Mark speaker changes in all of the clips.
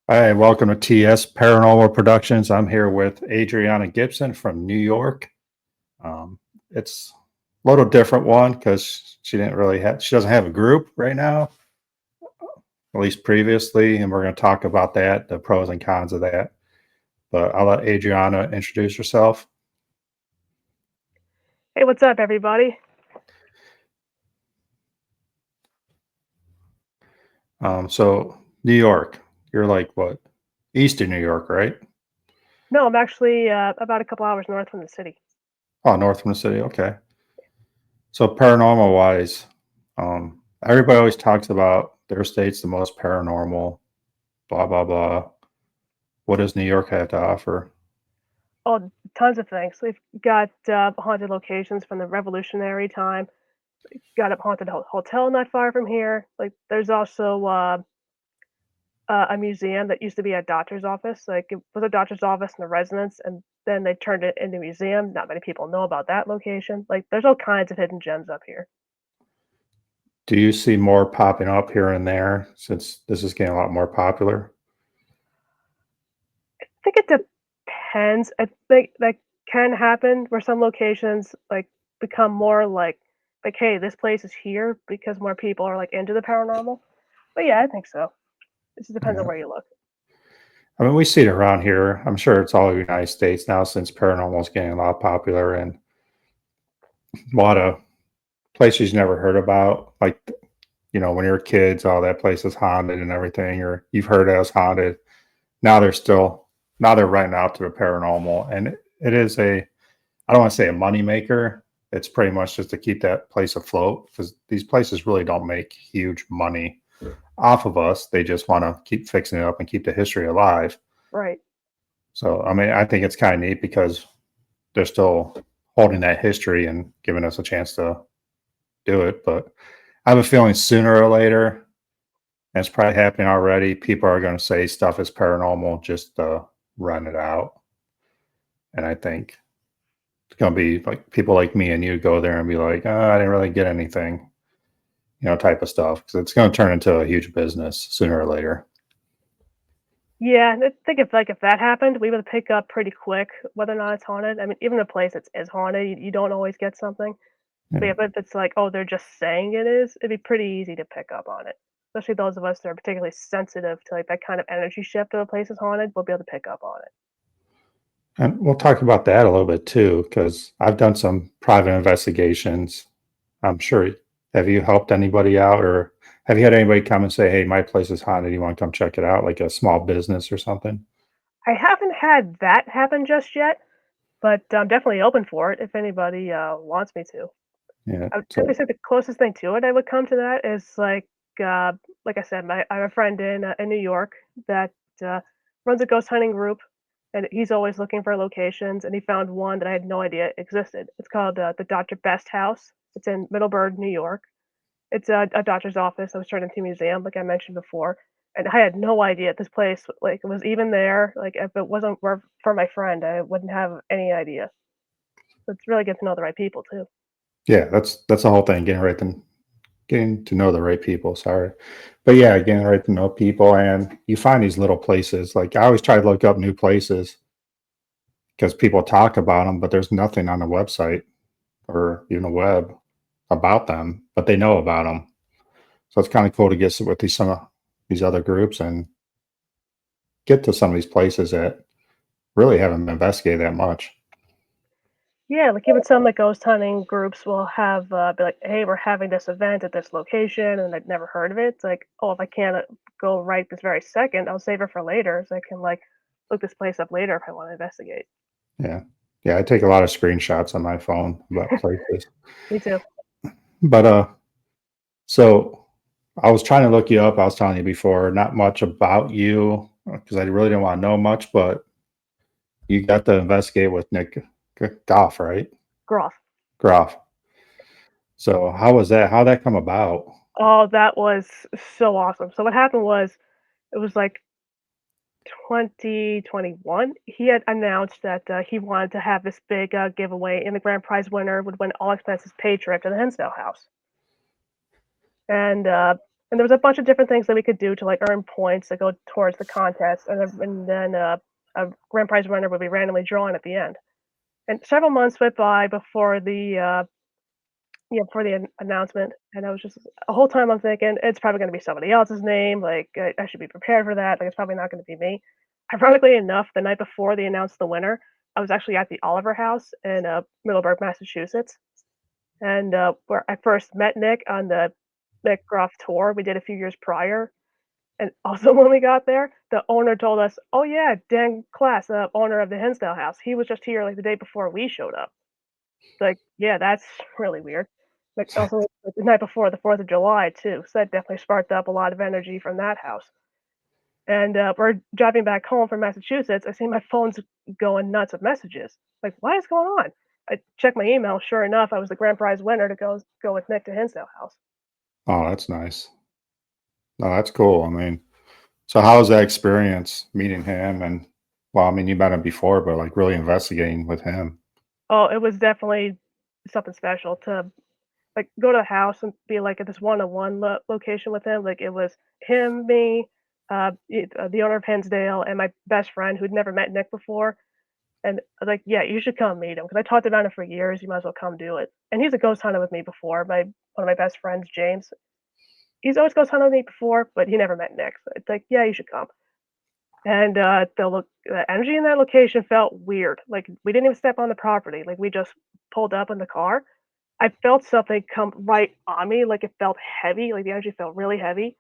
Speaker 1: Hi, welcome to TS Paranormal Productions. I'm here with Adrianna Gibson from New York. It's a little different one because she doesn't have a group right now, at least previously, and we're going to talk about that, the pros and cons of that. But I'll let Adriana introduce herself.
Speaker 2: Hey, what's up, everybody?
Speaker 1: So New York, you're like what? Eastern New York, right?
Speaker 2: No, I'm actually about a couple hours north from the city.
Speaker 1: Oh, north from the city. Okay. So paranormal wise, everybody always talks about their state's the most paranormal, blah blah blah. What does New York have to offer?
Speaker 2: Oh, tons of things. We've got haunted locations from the Revolutionary time. Got a haunted hotel not far from here. Like, there's also a museum that used to be a doctor's office. Like, it was a doctor's office and a residence, and then they turned it into a museum. Not many people know about that location. Like, there's all kinds of hidden gems up here.
Speaker 1: Do you see more popping up here and there since this is getting a lot more popular?
Speaker 2: I think it depends. I think that can happen where some locations like become more like hey, this place is here because more people are like into the paranormal. But yeah, I think so. It just depends on
Speaker 1: Yeah.
Speaker 2: where you look.
Speaker 1: I mean, we see it around here. I'm sure it's all the United States now since paranormal is getting a lot popular and a lot of places you never heard about. Like, when you're kids, oh, that place is haunted and everything, or you've heard it was haunted. Now they're still, now they're renting out to the paranormal. And it is I don't want to say a moneymaker. It's pretty much just to keep that place afloat because these places really don't make huge money off of us. They just want to keep fixing it up and keep the history alive.
Speaker 2: Right.
Speaker 1: So, I mean, I think it's kind of neat because they're still holding that history and giving us a chance to do it. But I have a feeling sooner or later, and it's probably happening already, people are going to say stuff is paranormal just to run it out. And I think it's going to be like people like me and you go there and be like, oh, I didn't really get anything, type of stuff. Because it's going to turn into a huge business sooner or later.
Speaker 2: Yeah, and I think if that happened, we would pick up pretty quick whether or not it's haunted. I mean, even a place that is haunted, you don't always get something. But
Speaker 1: Yeah.
Speaker 2: yeah, if it's like, oh, they're just saying it is, it'd be pretty easy to pick up on it. Especially those of us that are particularly sensitive to like that kind of energy shift of a place is haunted, we'll be able to pick up on it.
Speaker 1: And we'll talk about that a little bit too, because I've done some private investigations. I'm sure. Have you helped anybody out, or have you had anybody come and say, "Hey, my place is haunted. You want to come check it out?" Like a small business or something?
Speaker 2: I haven't had that happen just yet, but I'm definitely open for it if anybody wants me to.
Speaker 1: Yeah.
Speaker 2: I would definitely
Speaker 1: So
Speaker 2: say the closest thing to it I would come to that is uh, like I said, I have a friend in New York that uh, runs a ghost hunting group, and he's always looking for locations, and he found one that I had no idea existed. It's called the Dr. Best House. It's in Middleburg, New York. It's a doctor's office that was turned into a museum, like I mentioned before, and I had no idea this place, like, was even there, like, if it wasn't for my friend, I wouldn't have any idea. So it's really good to know the right people too.
Speaker 1: yeah, that's the whole thing. Getting to know the right people. Sorry, but yeah, getting right to know people, and you find these little places. Like I always try to look up new places because people talk about them, but there's nothing on the website or even the web about them, but they know about them. So it's kind of cool to get with some of these other groups and get to some of these places that really haven't been investigated that much.
Speaker 2: Yeah, like, even some, like, ghost hunting groups will have, be like, "Hey, we're having this event at this location," and I've never heard of it. It's like, "Oh, if I can't, go right this very second, I'll save it for later so I can, like, look this place up later if I wanna investigate."
Speaker 1: Yeah. Yeah, I take a lot of screenshots on my phone about places.
Speaker 2: Me too.
Speaker 1: But so I was trying to look you up. I was telling you before, not much about you because I really didn't want to know much, but you got to investigate with Nick Goff, right?
Speaker 2: Groff.
Speaker 1: Groff. So how was that? How that come about?
Speaker 2: Oh, that was so awesome. So what happened was, it was, like, 2021, he had announced that, he wanted to have this big, giveaway, and the grand prize winner would win all expenses paid trip to the Hinsdale house. And, And there was a bunch of different things that we could do to like earn points that go towards the contest, and then a grand prize winner would be randomly drawn at the end. And several months went by before the announcement, and I was just the whole time I'm thinking it's probably going to be somebody else's name. Like I should be prepared for that. Like it's probably not going to be me. Ironically enough, the night before they announced the winner, I was actually at the Oliver House in Middleburg, Massachusetts, and where I first met Nick on the Nick Groff tour we did a few years prior. And also, when we got there, the owner told us, "Oh yeah, Dan Class, owner of the Hinsdale House, he was just here like the day before we showed up." Like, yeah, that's really weird. Like, also, like, the night before the 4th of July too, so that definitely sparked up a lot of energy from that house. And, we're driving back home from Massachusetts, I see my phone's going nuts with messages. Like, "What is going on?" I check my email, sure enough, I was the grand prize winner to go with Nick to Hinsdale House.
Speaker 1: Oh, that's nice. No, that's cool. I mean, so how was that experience meeting him? And well, I mean, you met him before, but like really investigating with him.
Speaker 2: Oh, it was definitely something special to, like, go to the house and be, like, at this one-on-one location with him. Like, it was him, me, the owner of Hinsdale, and my best friend who'd never met Nick before. And I was like, "Yeah, you should come meet him because I talked about him for years, you might as well come do it." And he's a ghost hunter with me before, one of my best friends, James. He's always ghost hunted with me before, but he never met Nick, so it's like, "Yeah, you should come." And, the energy in that location felt weird, like, we didn't even step on the property, like, we just pulled up in the car. I felt something come right on me, like, it felt heavy, like, the energy felt really heavy,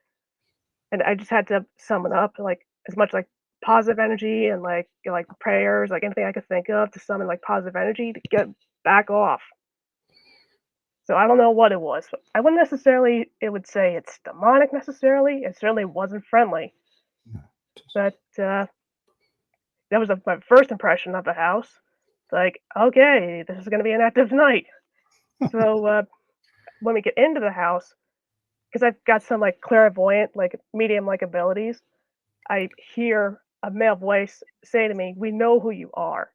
Speaker 2: and I just had to summon up, like, as much, like, positive energy and, like, prayers, like, anything I could think of to summon, like, positive energy to get back off. So I don't know what it was. I wouldn't necessarily it would say it's demonic necessarily, it certainly wasn't friendly, but, that was, my first impression of the house. It's like, "Okay, this is gonna be an active night." So, when we get into the house, because 'cause I've got some, like, clairvoyant, like, medium-like abilities, I hear a male voice say to me, "We know who you are."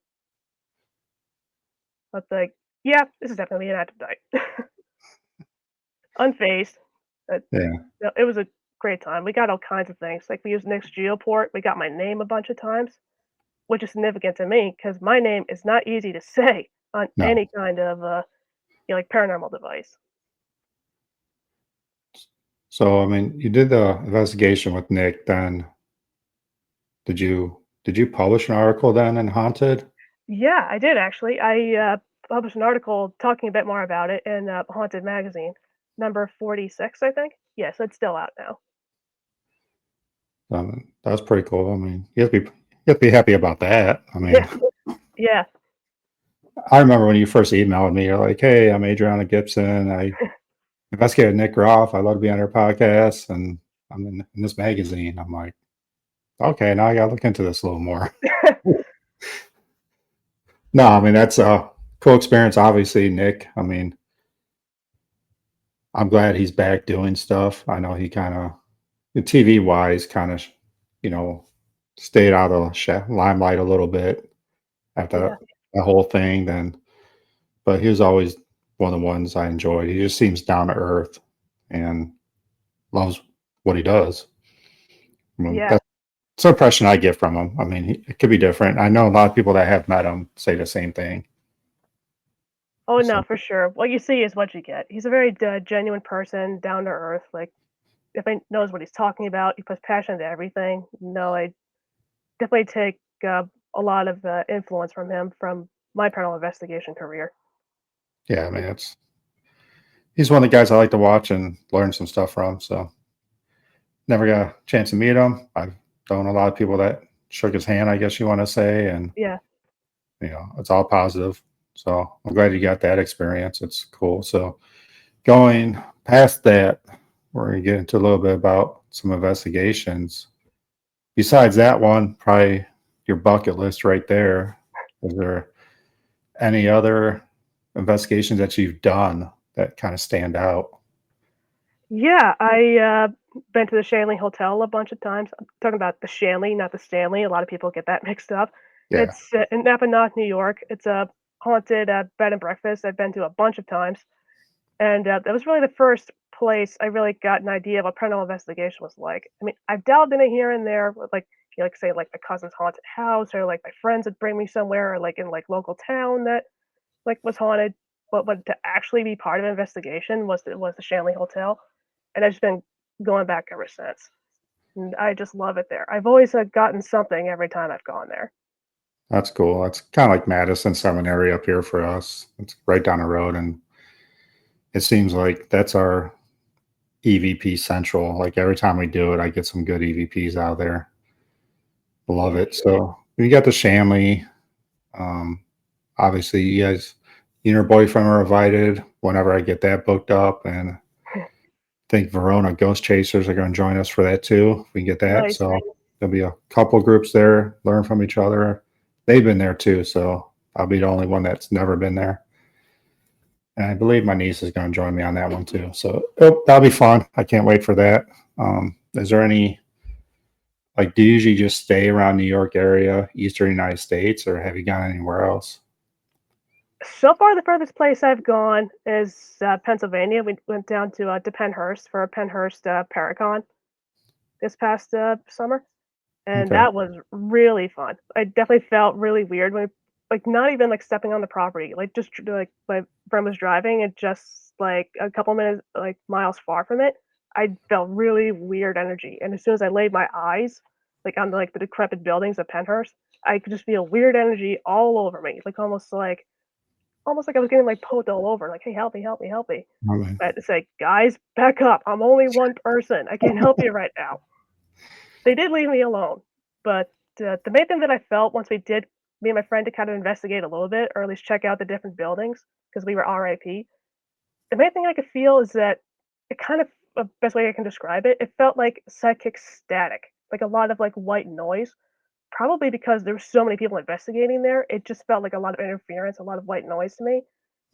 Speaker 2: I was like, "Yeah, this is definitely an active night." Unfazed,
Speaker 1: Yeah.
Speaker 2: no, it was a great time. We got all kinds of things, like, we used Nick's Geoport, we got my name a bunch of times, which is significant to me because my name is not easy to say on
Speaker 1: No.
Speaker 2: any kind of, like, paranormal device.
Speaker 1: So I mean, you did the investigation with Nick. Then did you publish an article then in Haunted?
Speaker 2: Yeah, I did actually. I, published an article talking a bit more about it in, Haunted Magazine, number 46, I think? Yeah, so it's still out now.
Speaker 1: That's pretty cool. I mean, you have to be happy about that. I mean,
Speaker 2: Yeah, yeah,
Speaker 1: I remember when you first emailed me, you're like, "Hey, I'm Adrianna Gibson. I investigated Nick Groff. I'd love to be on your podcast, and I'm in this magazine." I'm like, "Okay, now I gotta look into this a little more." No, I mean, that's a cool experience, obviously, Nick. I mean, I'm glad he's back doing stuff. I know he kinda TV wise, kinda, you know, stayed out of the limelight a little bit
Speaker 2: yeah,
Speaker 1: after the whole thing then, but he was always one of the ones I enjoyed. He just seems down to earth and loves what he does. I mean,
Speaker 2: yeah.
Speaker 1: that's the impression I get from him. I mean, it could be different. I know a lot of people that have met him say the same thing.
Speaker 2: Oh, no,
Speaker 1: So,
Speaker 2: for sure. What you see is what you get. He's a very genuine person, down to earth, like, definitely knows what he's talking about. He puts passion into everything. No, I definitely take, a lot of, influence from him from my paranormal investigation career.
Speaker 1: yeah, I mean, he's one of the guys I like to watch and learn some stuff from. So, never got a chance to meet him. I've known a lot of people that shook his hand, I guess you want to say, and
Speaker 2: Yeah.
Speaker 1: it's all positive. So I'm glad you got that experience. It's cool. So going past that, we're gonna get into a little bit about some investigations. Besides that one, probably your bucket list right there. Is there any other investigations that you've done that kind of stand out?
Speaker 2: Yeah, I, been to the Shanley Hotel a bunch of times. I'm talking about the Shanley, not the Stanley. A lot of people get that mixed up.
Speaker 1: Yeah.
Speaker 2: It's, in Napanoch, New York. It's a haunted, bed and breakfast I've been to a bunch of times, and, that was really the first place I really got an idea of what paranormal investigation was like. I mean, I've delved in it here and there with, like, like say, like my cousin's haunted house, or like my friends would bring me somewhere, or like in like local town that like was haunted. But to actually be part of an investigation was the Shanley Hotel, and I've just been going back ever since. And I just love it there. I've always gotten something every time I've gone there.
Speaker 1: That's cool. That's kind of like Madison Seminary up here for us. It's right down the road, and it seems like that's our EVP central. Like every time we do it, I get some good EVPs out there. Love it. So you got the Shanley. Um, obviously, you and your boyfriend are invited whenever I get that booked up, and I think Verona Ghost Chasers are going to join us for that too. If we can get that,
Speaker 2: Nice.
Speaker 1: so there'll be a couple groups there, learn from each other. They've been there too, so I'll be the only one that's never been there. And I believe my niece is going to join me on that one too. So that'll be fun. I can't wait for that. Is there any, like, do you usually just stay around New York area, Eastern United States, or have you gone anywhere else?
Speaker 2: So far, the furthest place I've gone is Pennsylvania. We went down to Penhurst for a Penhurst Paracon this past summer, and
Speaker 1: Okay.
Speaker 2: that was really fun. I definitely felt really weird when, like, not even like stepping on the property, like just like my friend was driving, and just like a couple minutes, like miles far from it, I felt really weird energy. And as soon as I laid my eyes, like on like the decrepit buildings of Penhurst, I could just feel weird energy all over me, like almost like I was getting like poked all over, like, hey, help me, help me, help me.
Speaker 1: Okay.
Speaker 2: I had to say, guys, back up. I'm only one person. I can't help you right now. They did leave me alone, but the main thing that I felt once me and my friend to kind of investigate a little bit, or at least check out the different buildings, because we were RIP. The main thing I could feel is that it kind of, the best way I can describe it, it felt like psychic static, like a lot of like white noise. Probably because there were so many people investigating there, it just felt like a lot of interference, a lot of white noise to me.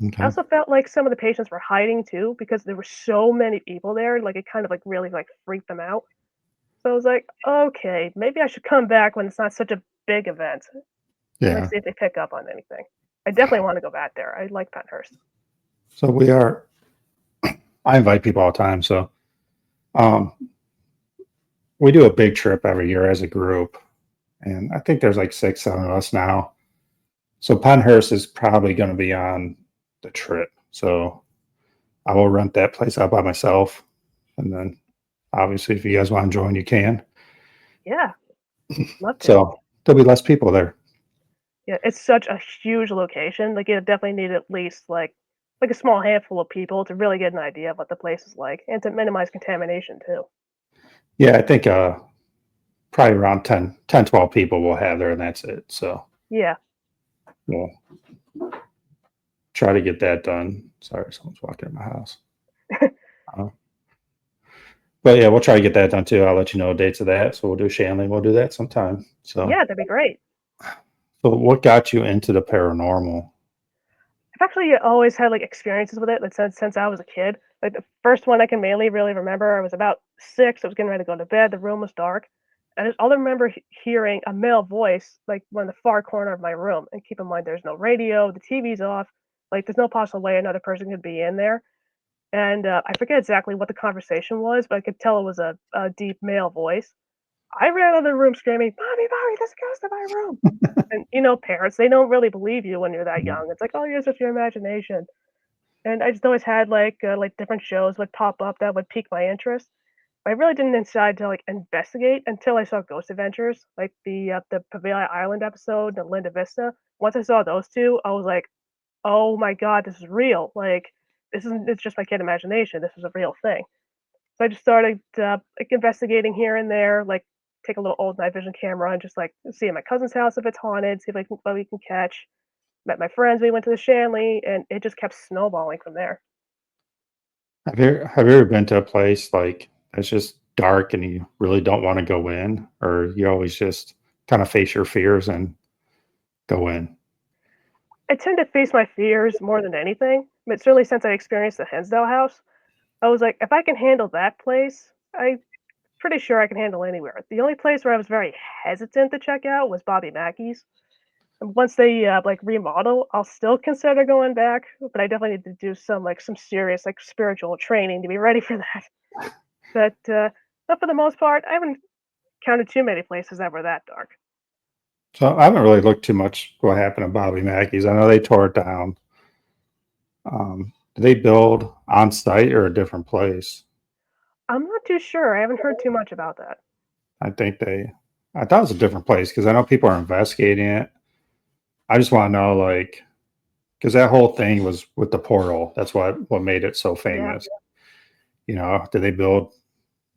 Speaker 2: I
Speaker 1: Okay.
Speaker 2: also felt like some of the patients were hiding too, because there were so many people there, like, it kind of, like, really, like, freaked them out. So I was like, "Okay, maybe I should come back when it's not such a big event, and, like,
Speaker 1: Yeah.
Speaker 2: see if they pick up on anything." I definitely wanna go back there. I like Penhurst.
Speaker 1: So I invite people all the time. So um, we do a big trip every year as a group. And I think there's like 6, 7 of us now. So Penhurst is probably going to be on the trip. So I will rent that place out by myself. And then obviously, if you guys want to join, you can.
Speaker 2: Yeah, love to.
Speaker 1: So there'll be less people there.
Speaker 2: Yeah, it's such a huge location, like, you definitely need at least, like, a small handful of people to really get an idea of what the place is like, and to minimize contamination too.
Speaker 1: Yeah, I think probably around 12 people we'll have there, and that's it. So
Speaker 2: Yeah.
Speaker 1: we'll try to get that done. Sorry, someone's walking in my house. Uh, but yeah, we'll try to get that done too. I'll let you know dates of that. So we'll do Shanley. We'll do that sometime. So,
Speaker 2: Yeah, that'd be great.
Speaker 1: so what got you into the paranormal?
Speaker 2: I've actually always had, like, experiences with it, like, since I was a kid. Like, the first one I can mainly really remember, I was about 6, I was getting ready to go to bed, the room was dark, and I just all I remember hearing a male voice, like, in the far corner of my room, and keep in mind there's no radio, the TV's off, like, there's no possible way another person could be in there, and, I forget exactly what the conversation was, but I could tell it was a deep male voice. I ran out of the room screaming, "Mommy, mommy, there's a ghost in my room!" And, parents, they don't really believe you when you're that young. It's like, "Oh, yeah, it's just your imagination." And I just always had, like, different shows would pop up that would pique my interest. I really didn't decide to, like, investigate until I saw Ghost Adventures, like the Pavilion Island episode and Linda Vista. Once I saw those 2, I was like, "Oh my god, this is real. Like, this isn't it's just my kid imagination. This is a real thing." So I just started, like, investigating here and there, like, take a little old night vision camera and just, like, see at my cousin's house if it's haunted, see if what we can catch. Met my friends, we went to the Shanley, and it just kept snowballing from there.
Speaker 1: Have you ever been to a place like it's just dark and you really don't want to go in, or you always just kind of face your fears and go in?
Speaker 2: I tend to face my fears more than anything, but certainly since I experienced the Hensdale house, I was like, "If I can handle that place, I'm pretty sure I can handle anywhere." The only place where I was very hesitant to check out was Bobby Mackey's. And once they like remodel, I'll still consider going back, but I definitely need to do some serious like spiritual training to be ready for that. But for the most part, I haven't counted too many places that were that dark.
Speaker 1: So I haven't really looked too much what happened to Bobby Mackey's. I know they tore it down. Did they build on site or a different place?
Speaker 2: I'm not too sure. I haven't heard too much about that.
Speaker 1: I think I thought it was a different place because I know people are investigating it. I just want to know, like, because that whole thing was with the portal. That's what made it so
Speaker 2: Yeah.
Speaker 1: famous. Did they build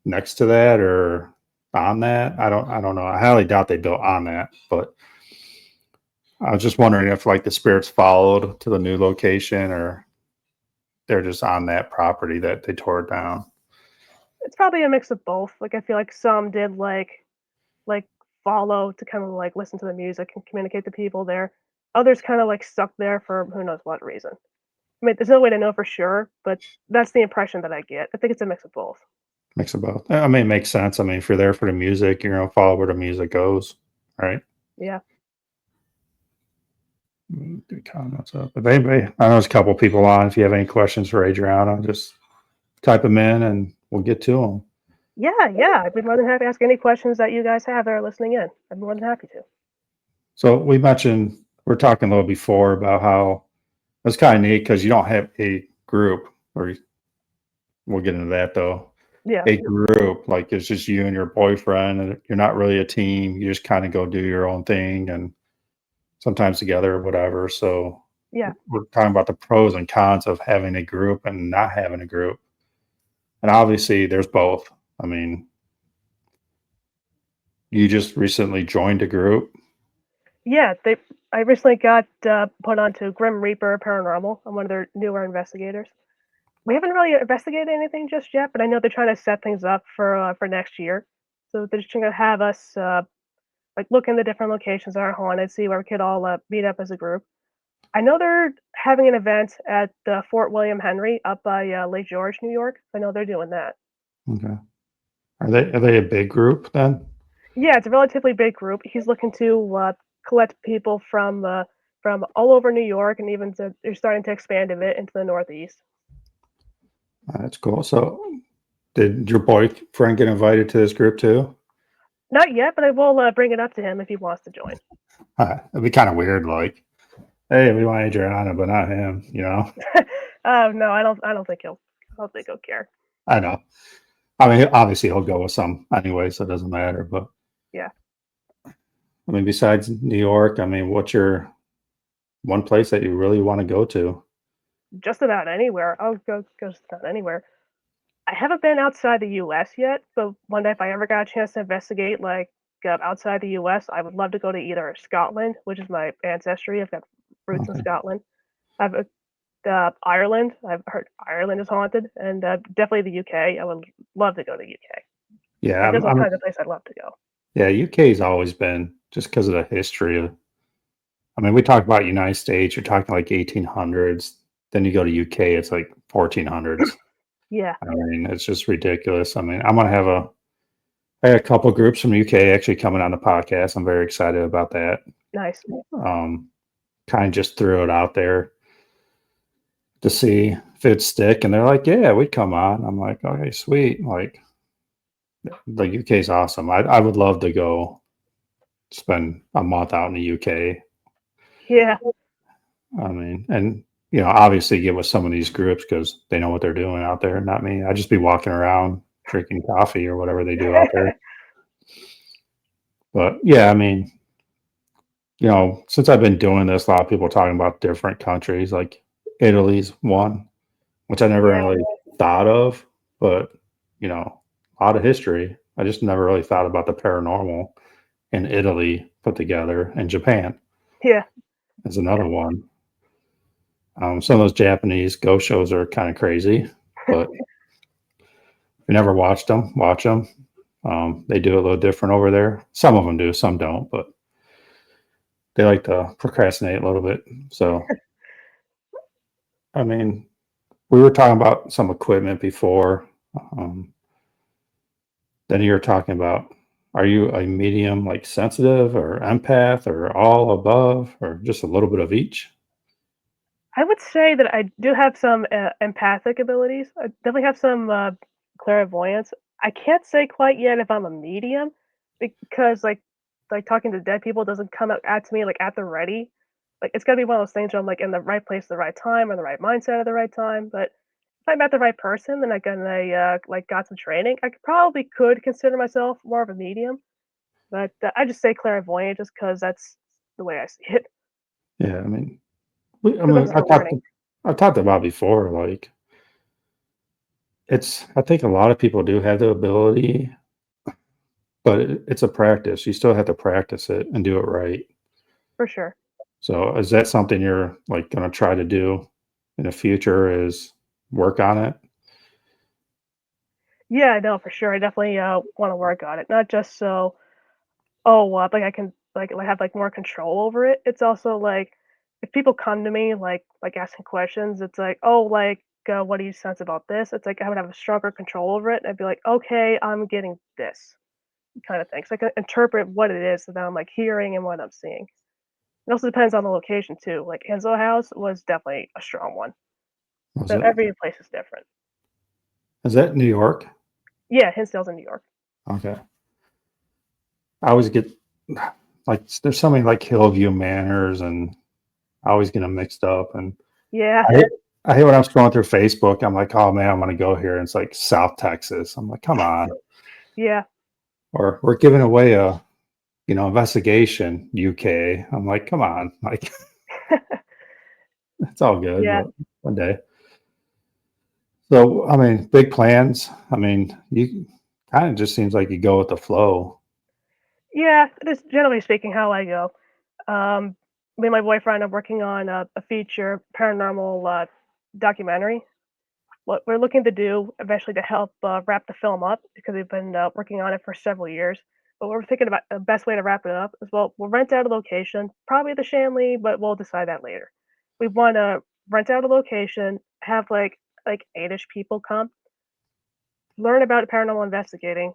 Speaker 1: next to that or on that? I don't know. I highly doubt they built on that, but I was just wondering if like the spirits followed to the new location or they're just on that property that they tore it down.
Speaker 2: It's probably a mix of both. Like I feel like some did like follow to kind of like listen to the music and communicate to people there. Others kind of like stuck there for who knows what reason. I mean, there's no way to know for sure, but that's the impression that I get. I think it's a mix of both.
Speaker 1: Mix of both. I mean, it makes sense. I mean, if you're there for the music, you're gonna follow where the music goes, right?
Speaker 2: Yeah.
Speaker 1: Good comments up. If anybody, I know there's a couple people on. If you have any questions for Adriana, just type them in and we'll get to them.
Speaker 2: Yeah, yeah. I'd be more than happy to ask any questions that you guys have that are listening in. I'd be more than happy to.
Speaker 1: So we're talking a little before about how it's kind of neat because you don't have a group, or we'll get into that though.
Speaker 2: Yeah,
Speaker 1: A group, like it's just you and your boyfriend, and you're not really a team. You just kind of go do your own thing and sometimes together or whatever. So
Speaker 2: yeah.
Speaker 1: we're talking about the pros and cons of having a group and not having a group. And obviously there's both. I mean, you just recently joined a group.
Speaker 2: Yeah, I recently got put onto Grim Reaper Paranormal. I'm one of their newer investigators. We haven't really investigated anything just yet, but I know they're trying to set things up for next year. So they're just gonna have us like look into different locations that are haunted, see where we could all meet up as a group. I know they're having an event at Fort William Henry up by Lake George, New York. I know they're doing that.
Speaker 1: Okay. Are they a big group then?
Speaker 2: Yeah, it's a relatively big group. He's looking to collect people from all over New York, and even they're starting to expand a bit into the Northeast.
Speaker 1: That's cool. So did your boyfriend get invited to this group too?
Speaker 2: Not yet, but I will bring it up to him if he wants to join.
Speaker 1: It'd be kind of weird, like, hey, we want Adriana, but not him.
Speaker 2: Oh no, I don't think he'll. I don't think he'll care.
Speaker 1: I know. I mean, obviously he'll go with some anyway, so it doesn't matter. But
Speaker 2: Yeah,
Speaker 1: I mean, besides New York, I mean, what's your one place that you really want to go to?
Speaker 2: just about anywhere. I'll go just about anywhere. I haven't been outside the U.S. yet, but one day if I ever got a chance to investigate like outside the U.S., I would love to go to either Scotland, which is my ancestry. I've got roots in
Speaker 1: Okay.
Speaker 2: Scotland. I've Ireland. I've heard Ireland is haunted, and definitely the UK. I would love to go to UK.
Speaker 1: Yeah,
Speaker 2: Like, there's all kinds of places I'd love to go.
Speaker 1: yeah, UK's always been just because of the history of. I mean, we talk about United States, you're talking like 1800s. Then you go to UK, it's like 1400s.
Speaker 2: Yeah,
Speaker 1: I mean, it's just ridiculous. I mean, I had a couple groups from UK actually coming on the podcast. I'm very excited about that.
Speaker 2: nice.
Speaker 1: Um, Kind of just threw it out there to see if it'd stick, and they're like, "Yeah, we'd come on." I'm like, "Okay, sweet." Like, the UK is awesome. I would love to go spend a month out in the UK.
Speaker 2: Yeah,
Speaker 1: I mean, and obviously get with some of these groups because they know what they're doing out there. Not me. I'd just be walking around drinking coffee or whatever they do out there. But yeah, I mean, since I've been doing this, a lot of people are talking about different countries. Like Italy's one, which I never
Speaker 2: yeah,
Speaker 1: really thought of, but a lot of history. I just never really thought about the paranormal in Italy put together, and Japan
Speaker 2: yeah,
Speaker 1: is another one. Some of those Japanese ghost shows are kind of crazy, but if you never watched them, watch them. They do it a little different over there. Some of them do, some don't, but they like to procrastinate a little bit. So, I mean, we were talking about some equipment before. Then you were talking about Are you a medium, like sensitive or empath or all above or just a little bit of each?
Speaker 2: I would say that I do have some, empathic abilities. I definitely have some, clairvoyance. I can't say quite yet if I'm a medium because, like, talking to dead people doesn't come out at to me, like, at the ready. Like, it's gotta be one of those things where I'm, like, in the right place at the right time or the right mindset at the right time, but if I met the right person, then like, got some training, I could consider myself more of a medium, but, I just say clairvoyant just because that's the way I see it.
Speaker 1: Yeah, I mean, I
Speaker 2: Because 'cause I'm
Speaker 1: mean,
Speaker 2: still learning,
Speaker 1: I talked about before, like I think a lot of people do have the ability, but it's a practice. You still have to practice it and do it right.
Speaker 2: for sure.
Speaker 1: So is that something you're like going to try to do in the future is work on it?
Speaker 2: Yeah, no, for sure. I definitely want to work on it. Not just so oh, like I can like have like more control over it. It's also like if people come to me like asking questions, it's like oh like what do you sense about this? It's like I would have a stronger control over it. And I'd be like okay, I'm getting this kind of thing. So I can interpret what it is that I'm like hearing and what I'm seeing. It also depends on the location too. Like Enzo House was definitely a strong one.
Speaker 1: Was
Speaker 2: So
Speaker 1: it?
Speaker 2: every place is different.
Speaker 1: Is that New York?
Speaker 2: Yeah, Hinsdale's in New York.
Speaker 1: Okay. I always get like there's so many like Hillview Manors and I always get them mixed up and
Speaker 2: Yeah,
Speaker 1: I hate I hate when I'm scrolling through Facebook. I'm like, oh man, I'm gonna go here. And it's like South Texas. I'm like, come on.
Speaker 2: yeah,
Speaker 1: Or we're giving away a investigation UK. I'm like, come on. Like it's all good,
Speaker 2: yeah.
Speaker 1: but one day. So I mean, big plans. I mean, you kind of just seems like you go with the flow.
Speaker 2: Yeah, that's generally speaking how I go. Me and my boyfriend are working on a feature paranormal documentary. What we're looking to do eventually to help wrap the film up because we've been working on it for several years. But we're thinking about the best way to wrap it up is we'll rent out a location, probably the Shanley, but we'll decide that later. We want to rent out a location, have like 8ish people come, learn about paranormal investigating.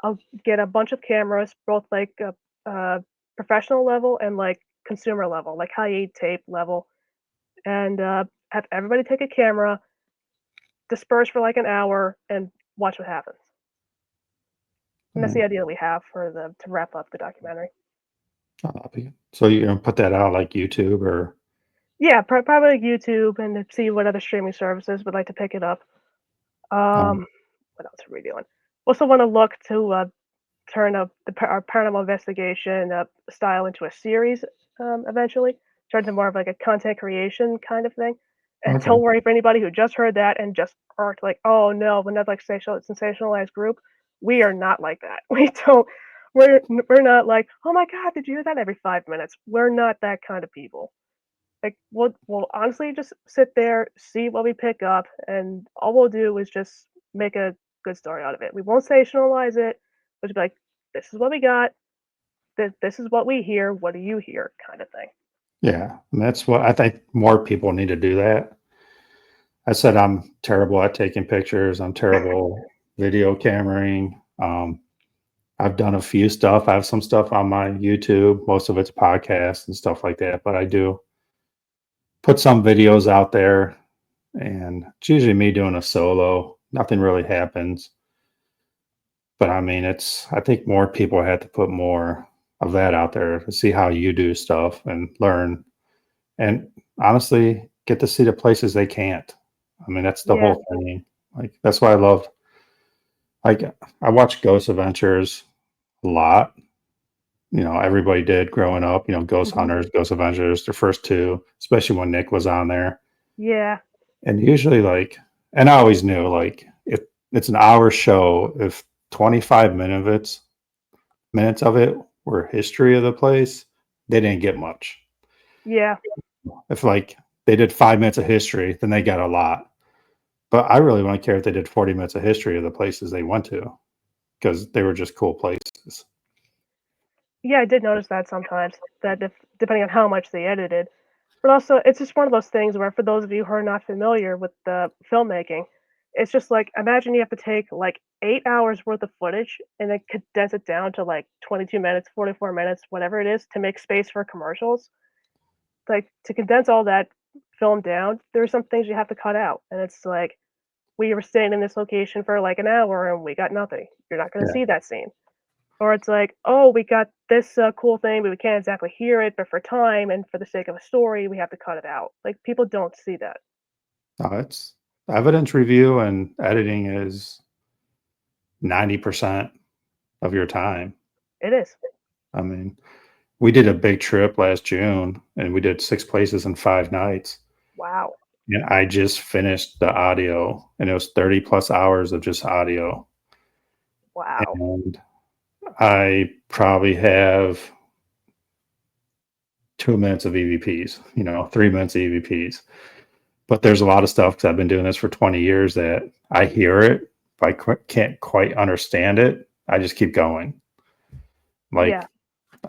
Speaker 2: I'll get a bunch of cameras, both like professional level and like consumer level, like high-end tape level, and have everybody take a camera, disperse for like an hour, and watch what happens. And that's the
Speaker 1: Mm,
Speaker 2: idea that we have for the to wrap up the documentary.
Speaker 1: So you're gonna put that out like YouTube or
Speaker 2: Yeah, probably like YouTube and to see what other streaming services would like to pick it up.
Speaker 1: um,
Speaker 2: Um, what else are we doing? Also, want to look to turn up our paranormal investigation style into a series eventually. Turn to more of like a content creation kind of thing. And
Speaker 1: okay.
Speaker 2: don't worry for anybody who just heard that and just are like, oh no, another like sensationalized group. We are not like that. We don't. We're not like, oh my god, did you hear that every 5 minutes? We're not that kind of people. Like we'll honestly just sit there, see what we pick up, and all we'll do is just make a good story out of it. We won't sensationalize it, but just be like, "This is what we got. This is what we hear. What do you hear?" kind of thing.
Speaker 1: Yeah, and that's what I think more people need to do that. I said I'm terrible at taking pictures. I'm terrible video cameraing. I've done a few stuff. I have some stuff on my YouTube. Most of it's podcasts and stuff like that, but I do put some videos out there, and it's usually me doing a solo. Nothing really happens, but I mean, I think more people have to put more of that out there to see how you do stuff and learn, and honestly, get to see the places they can't. I mean, that's the
Speaker 2: Yeah,
Speaker 1: whole thing. Like, that's why I love, like, I watch Ghost Adventures a lot. Everybody did growing up, Ghost
Speaker 2: hmm
Speaker 1: Hunters, Ghost Avengers, the first two, especially when Nick was on there.
Speaker 2: yeah,
Speaker 1: And usually, like, and I always knew, like, if it's an hour show, if 25 minutes of it were history of the place, they didn't get much.
Speaker 2: yeah,
Speaker 1: If, like, they did 5 minutes of history, then they got a lot. But I really wouldn't care if they did 40 minutes of history of the places they went to because they were just cool places.
Speaker 2: yeah. I did notice that sometimes that if depending on how much they edited, but also it's just one of those things where for those of you who are not familiar with the filmmaking, it's just like, imagine you have to take, like, 8 hours worth of footage and then condense it down to, like, 22 minutes, 44 minutes, whatever it is, to make space for commercials. Like, to condense all that film down, there are some things you have to cut out, and it's like, we were staying in this location for, like, an hour and we got nothing. You're not gonna
Speaker 1: Yeah.
Speaker 2: see that scene. Or it's like, "Oh, we got this, cool thing, but we can't exactly hear it, but for time and for the sake of a story, we have to cut it out." Like, people don't see that.
Speaker 1: No, it's evidence review and editing is 90% of your time.
Speaker 2: It is.
Speaker 1: I mean, we did a big trip last June and we did 6 places in 5 nights.
Speaker 2: Wow.
Speaker 1: And I just finished the audio and it was 30 plus hours of just audio.
Speaker 2: Wow.
Speaker 1: And I probably have 2 minutes of EVPs, 3 minutes of EVPs. But there's a lot of stuff because I've been doing this for 20 years that I hear it, but can't quite understand it. I just keep going.
Speaker 2: Yeah.
Speaker 1: Like,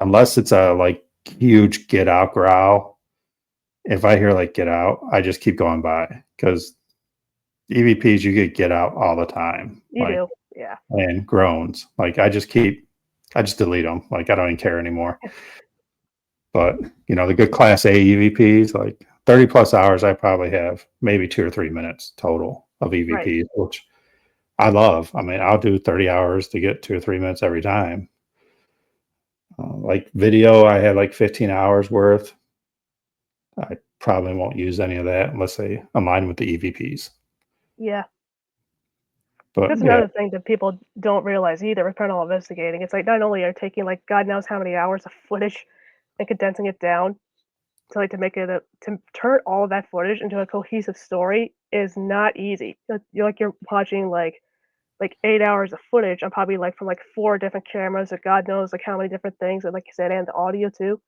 Speaker 1: unless it's a like huge get out growl, if I hear like get out, I just keep going by because EVPs, you get out all the time.
Speaker 2: You
Speaker 1: Like,
Speaker 2: do. Yeah.
Speaker 1: and groans. Like, I just delete them. Like, I don't even care anymore. But, the good class A EVPs, like 30 plus hours, I probably have maybe 2 or 3 minutes total of
Speaker 2: Right.
Speaker 1: EVPs, which I love. I mean, I'll do 30 hours to get 2 or 3 minutes every time. Like video, I had like 15 hours worth. I probably won't use any of that unless they align with the EVPs.
Speaker 2: Yeah.
Speaker 1: But
Speaker 2: That's
Speaker 1: yeah,
Speaker 2: another thing that people don't realize either with paranormal investigating. It's like, not only are taking, like, God knows how many hours of footage and condensing it down to, like, to make it a to turn all of that footage into a cohesive story is not easy. You're watching, like 8 hours of footage on probably, like, from, like, 4 different cameras or God knows, like, how many different things, and like you said, and the audio too.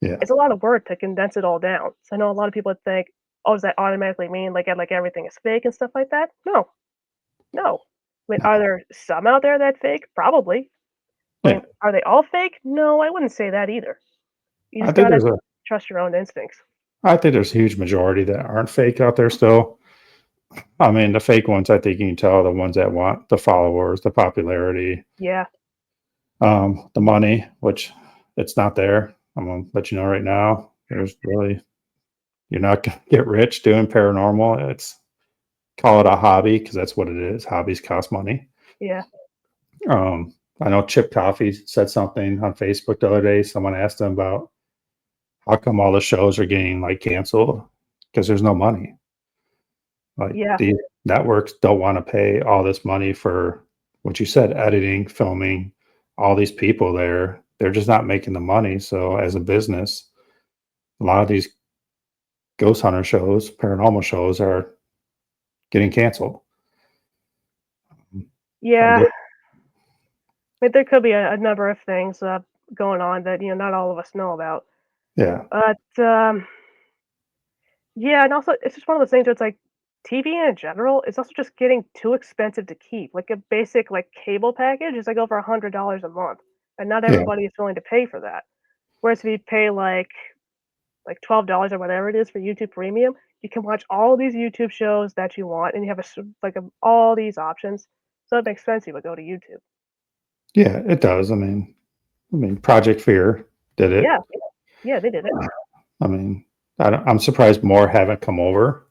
Speaker 1: yeah,
Speaker 2: It's a lot of work to condense it all down. So I know a lot of people would think, "Oh, does that automatically mean, like, everything is fake and stuff like that?" No, no. I mean, are
Speaker 1: no,
Speaker 2: there some out there that fake? Probably. I
Speaker 1: yeah.
Speaker 2: mean, are they all fake? No, I wouldn't say that either. You
Speaker 1: I
Speaker 2: just
Speaker 1: think
Speaker 2: gotta
Speaker 1: there's a,
Speaker 2: trust your own instincts.
Speaker 1: I think there's a huge majority that aren't fake out there still. I mean, the fake ones, I think you can tell the ones that want the followers, the popularity,
Speaker 2: Yeah,
Speaker 1: the money, which it's not there. I'm gonna let you know right now. There's really you're not gonna get rich doing paranormal. It's call it a hobby because that's what it is. Hobbies cost money.
Speaker 2: yeah,
Speaker 1: I know Chip Coffee said something on Facebook the other day. Someone asked him about how come all the shows are getting like canceled because there's no money. Like
Speaker 2: yeah,
Speaker 1: the networks don't want to pay all this money for what you said, editing, filming, all these people there. They're just not making the money. So as a business, a lot of these ghost hunter shows, paranormal shows are getting canceled. I
Speaker 2: yeah.
Speaker 1: get,
Speaker 2: I mean, there could be a number of things, going on that, not all of us know about.
Speaker 1: yeah,
Speaker 2: But, yeah, and also it's just one of those things where it's like TV in general is also just getting too expensive to keep. Like a basic like cable package is like over $100 a month, and not
Speaker 1: yeah,
Speaker 2: everybody is willing to pay for that. Whereas if you pay like $12 or whatever it is for YouTube Premium, you can watch all these YouTube shows that you want, and you have all these options. So it makes sense you would go to YouTube.
Speaker 1: yeah. It does. I mean, Project Fear did
Speaker 2: Yeah,
Speaker 1: it.
Speaker 2: yeah, they did it.
Speaker 1: I mean, I'm surprised more haven't come over.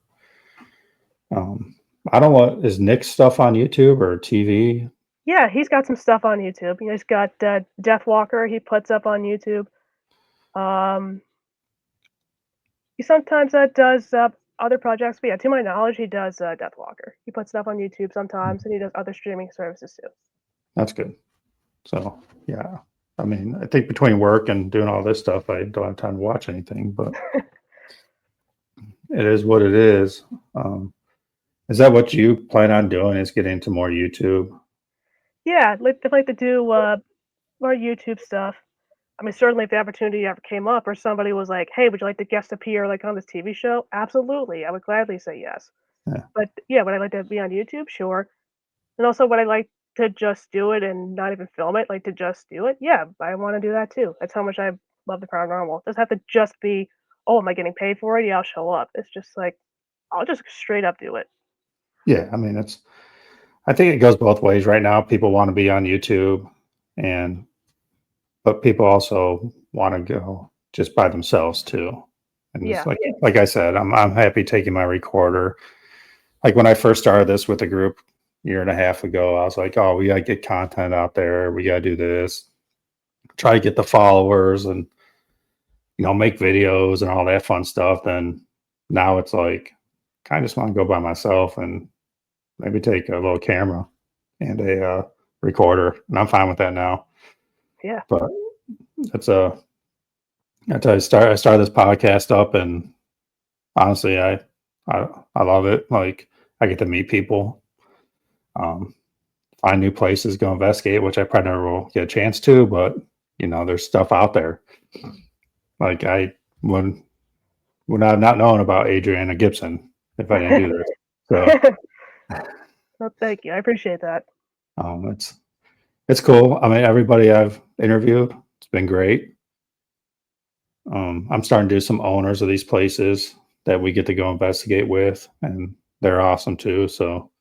Speaker 1: Um, I don't know. Is Nick's stuff on YouTube or TV?
Speaker 2: Yeah, he's got some stuff on YouTube. He's got Death Walker he puts up on YouTube. Um, he sometimes does other projects, but yeah, to my knowledge, he does Death Walker. He puts stuff on YouTube sometimes, and he does other streaming services too.
Speaker 1: That's good. So, yeah. I mean, I think between work and doing all this stuff, I don't have time to watch anything, but it is what it is. Is that what you plan on doing? Is getting into more YouTube?
Speaker 2: Yeah, I'd like to do more YouTube stuff. I mean, certainly if the opportunity ever came up, or somebody was like, "Hey, would you like to guest appear like on this TV show?" Absolutely, I would gladly say yes.
Speaker 1: Yeah.
Speaker 2: But yeah, would I like to be on YouTube? Sure. And also, would I like to just do it and not even film it, like, to just do it? Yeah, I wanna do that too. That's how much I love the paranormal. It doesn't have to just be, "Oh, am I getting paid for it? Yeah, I'll show up." It's just like, I'll just straight up do it.
Speaker 1: Yeah, I mean, I think it goes both ways right now. People want to be on YouTube, and but people also want to go just by themselves too. And it's
Speaker 2: Yeah,
Speaker 1: like I said, I'm happy taking my recorder. Like when I first started this with the group year and a half ago, I was like, oh, we gotta get content out there. We gotta do this. Try to get the followers and make videos and all that fun stuff. And now it's like kind of just want to go by myself and maybe take a little camera and a recorder, and I'm fine with that now.
Speaker 2: yeah,
Speaker 1: But it's a that's how I started this podcast up, and honestly, I love it. Like I get to meet people, um, find new places, go investigate, which I probably never will get a chance to. But there's stuff out there. Like I would I have not known about Adrianna Gibson if I didn't do this. So
Speaker 2: well, thank you. I appreciate that.
Speaker 1: it's cool. I mean, everybody I've interviewed, it's been great. I'm starting to do some owners of these places that we get to go investigate with, and they're awesome too. So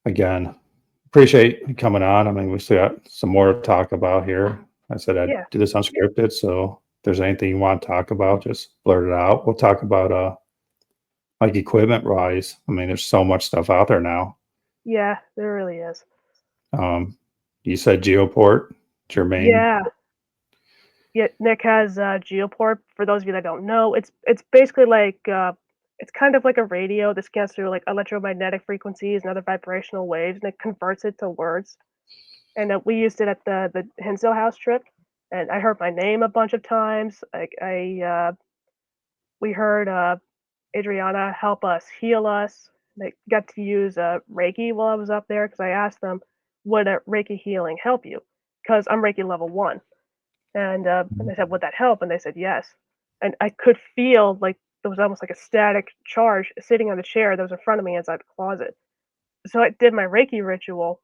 Speaker 1: again, appreciate you coming on. I mean, we still got some more to talk about here. I said I'd
Speaker 2: Yeah,
Speaker 1: do this unscripted, so if there's anything you want to talk about, just blurt it out. We'll talk about like equipment wise. I mean, there's so much stuff out there now.
Speaker 2: yeah, there really is.
Speaker 1: Um, you said Geoport, it's your main.
Speaker 2: Yeah, yeah. Nick has Geoport. For those of you that don't know, it's basically like it's kind of like a radio that scans through like electromagnetic frequencies and other vibrational waves, and it converts it to words. And we used it at the Hinsdale House trip, and I heard my name a bunch of times. Like we heard Adriana help us heal us. They got to use Reiki while I was up there because I asked them, "Would a Reiki healing help you?" Because I'm Reiki level 1, and I said, "Would that help?" And they said yes. And I could feel like there was almost like a static charge sitting on the chair that was in front of me inside the closet. So I did my Reiki ritual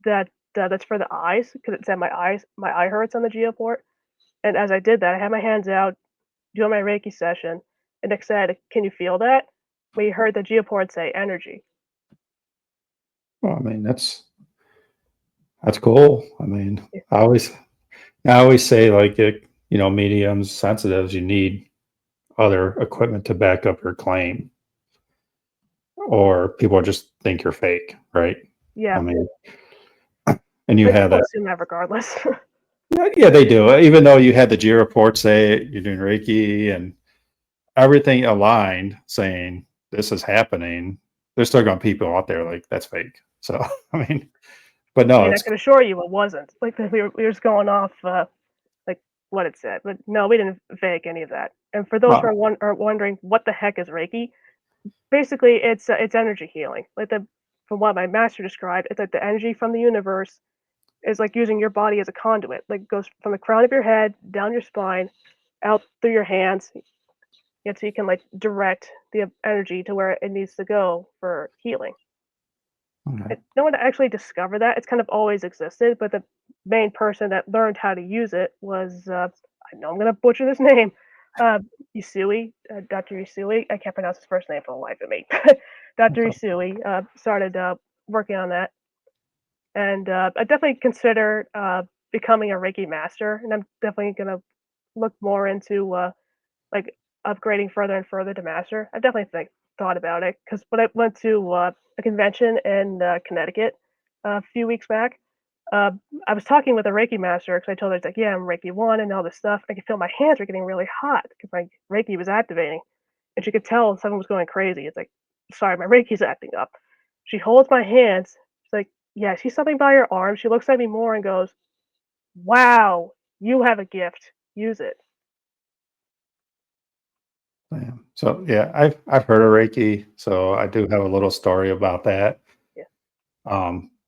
Speaker 2: that's for the eyes because it said my eye hurts on the Geoport. And as I did that, I had my hands out doing my Reiki session, and Nick said, "Can you feel that?" We heard the Geoport say energy.
Speaker 1: Well, I mean, that's cool. I mean,
Speaker 2: Yeah,
Speaker 1: I always say like mediums, sensitives, you need other equipment to back up your claim, or people just think you're fake, right? I
Speaker 2: yeah,
Speaker 1: mean, and you
Speaker 2: but
Speaker 1: had
Speaker 2: people
Speaker 1: that.
Speaker 2: assume that regardless.
Speaker 1: Yeah, yeah, they do. Even though you had the G report say you're doing Reiki and everything aligned, saying this is happening, there's still going to be people out there like that's fake. So I mean, but
Speaker 2: I
Speaker 1: no,
Speaker 2: mean, I
Speaker 1: it's
Speaker 2: can assure you it wasn't. Like, we were just going off, like, what it said, but no, we didn't fake any of that. And for those who
Speaker 1: well,
Speaker 2: are wondering what the heck is Reiki, basically, it's energy healing. Like, from what my master described, it's like the energy from the universe is like using your body as a conduit. Like, goes from the crown of your head, down your spine, out through your hands, so you can, like, direct the energy to where it needs to go for healing.
Speaker 1: okay.
Speaker 2: No one actually discovered that. It's kind of always existed, but the main person that learned how to use it was, I know I'm gonna butcher this name, uh, Usui, Dr. Usui. I can't pronounce his first name for the life of me. Dr.
Speaker 1: Okay.
Speaker 2: Usui started working on that, and I definitely consider becoming a Reiki master, and I'm definitely gonna look more into like upgrading further and further to master. I've definitely thought about it because when I went to a convention in Connecticut a few weeks back, uh, I was talking with a Reiki master because I told her, it's like, yeah, I'm Reiki 1 and all this stuff. I could feel my hands were getting really hot because my Reiki was activating. And she could tell something was going crazy. It's like, sorry, my Reiki's acting up. She holds my hands. She's like, yeah, I see something by your arm. She looks at me more and goes, wow, you have a gift. Use it.
Speaker 1: Yeah. So yeah, I've heard of Reiki, so I do have a little story about that.
Speaker 2: Yeah.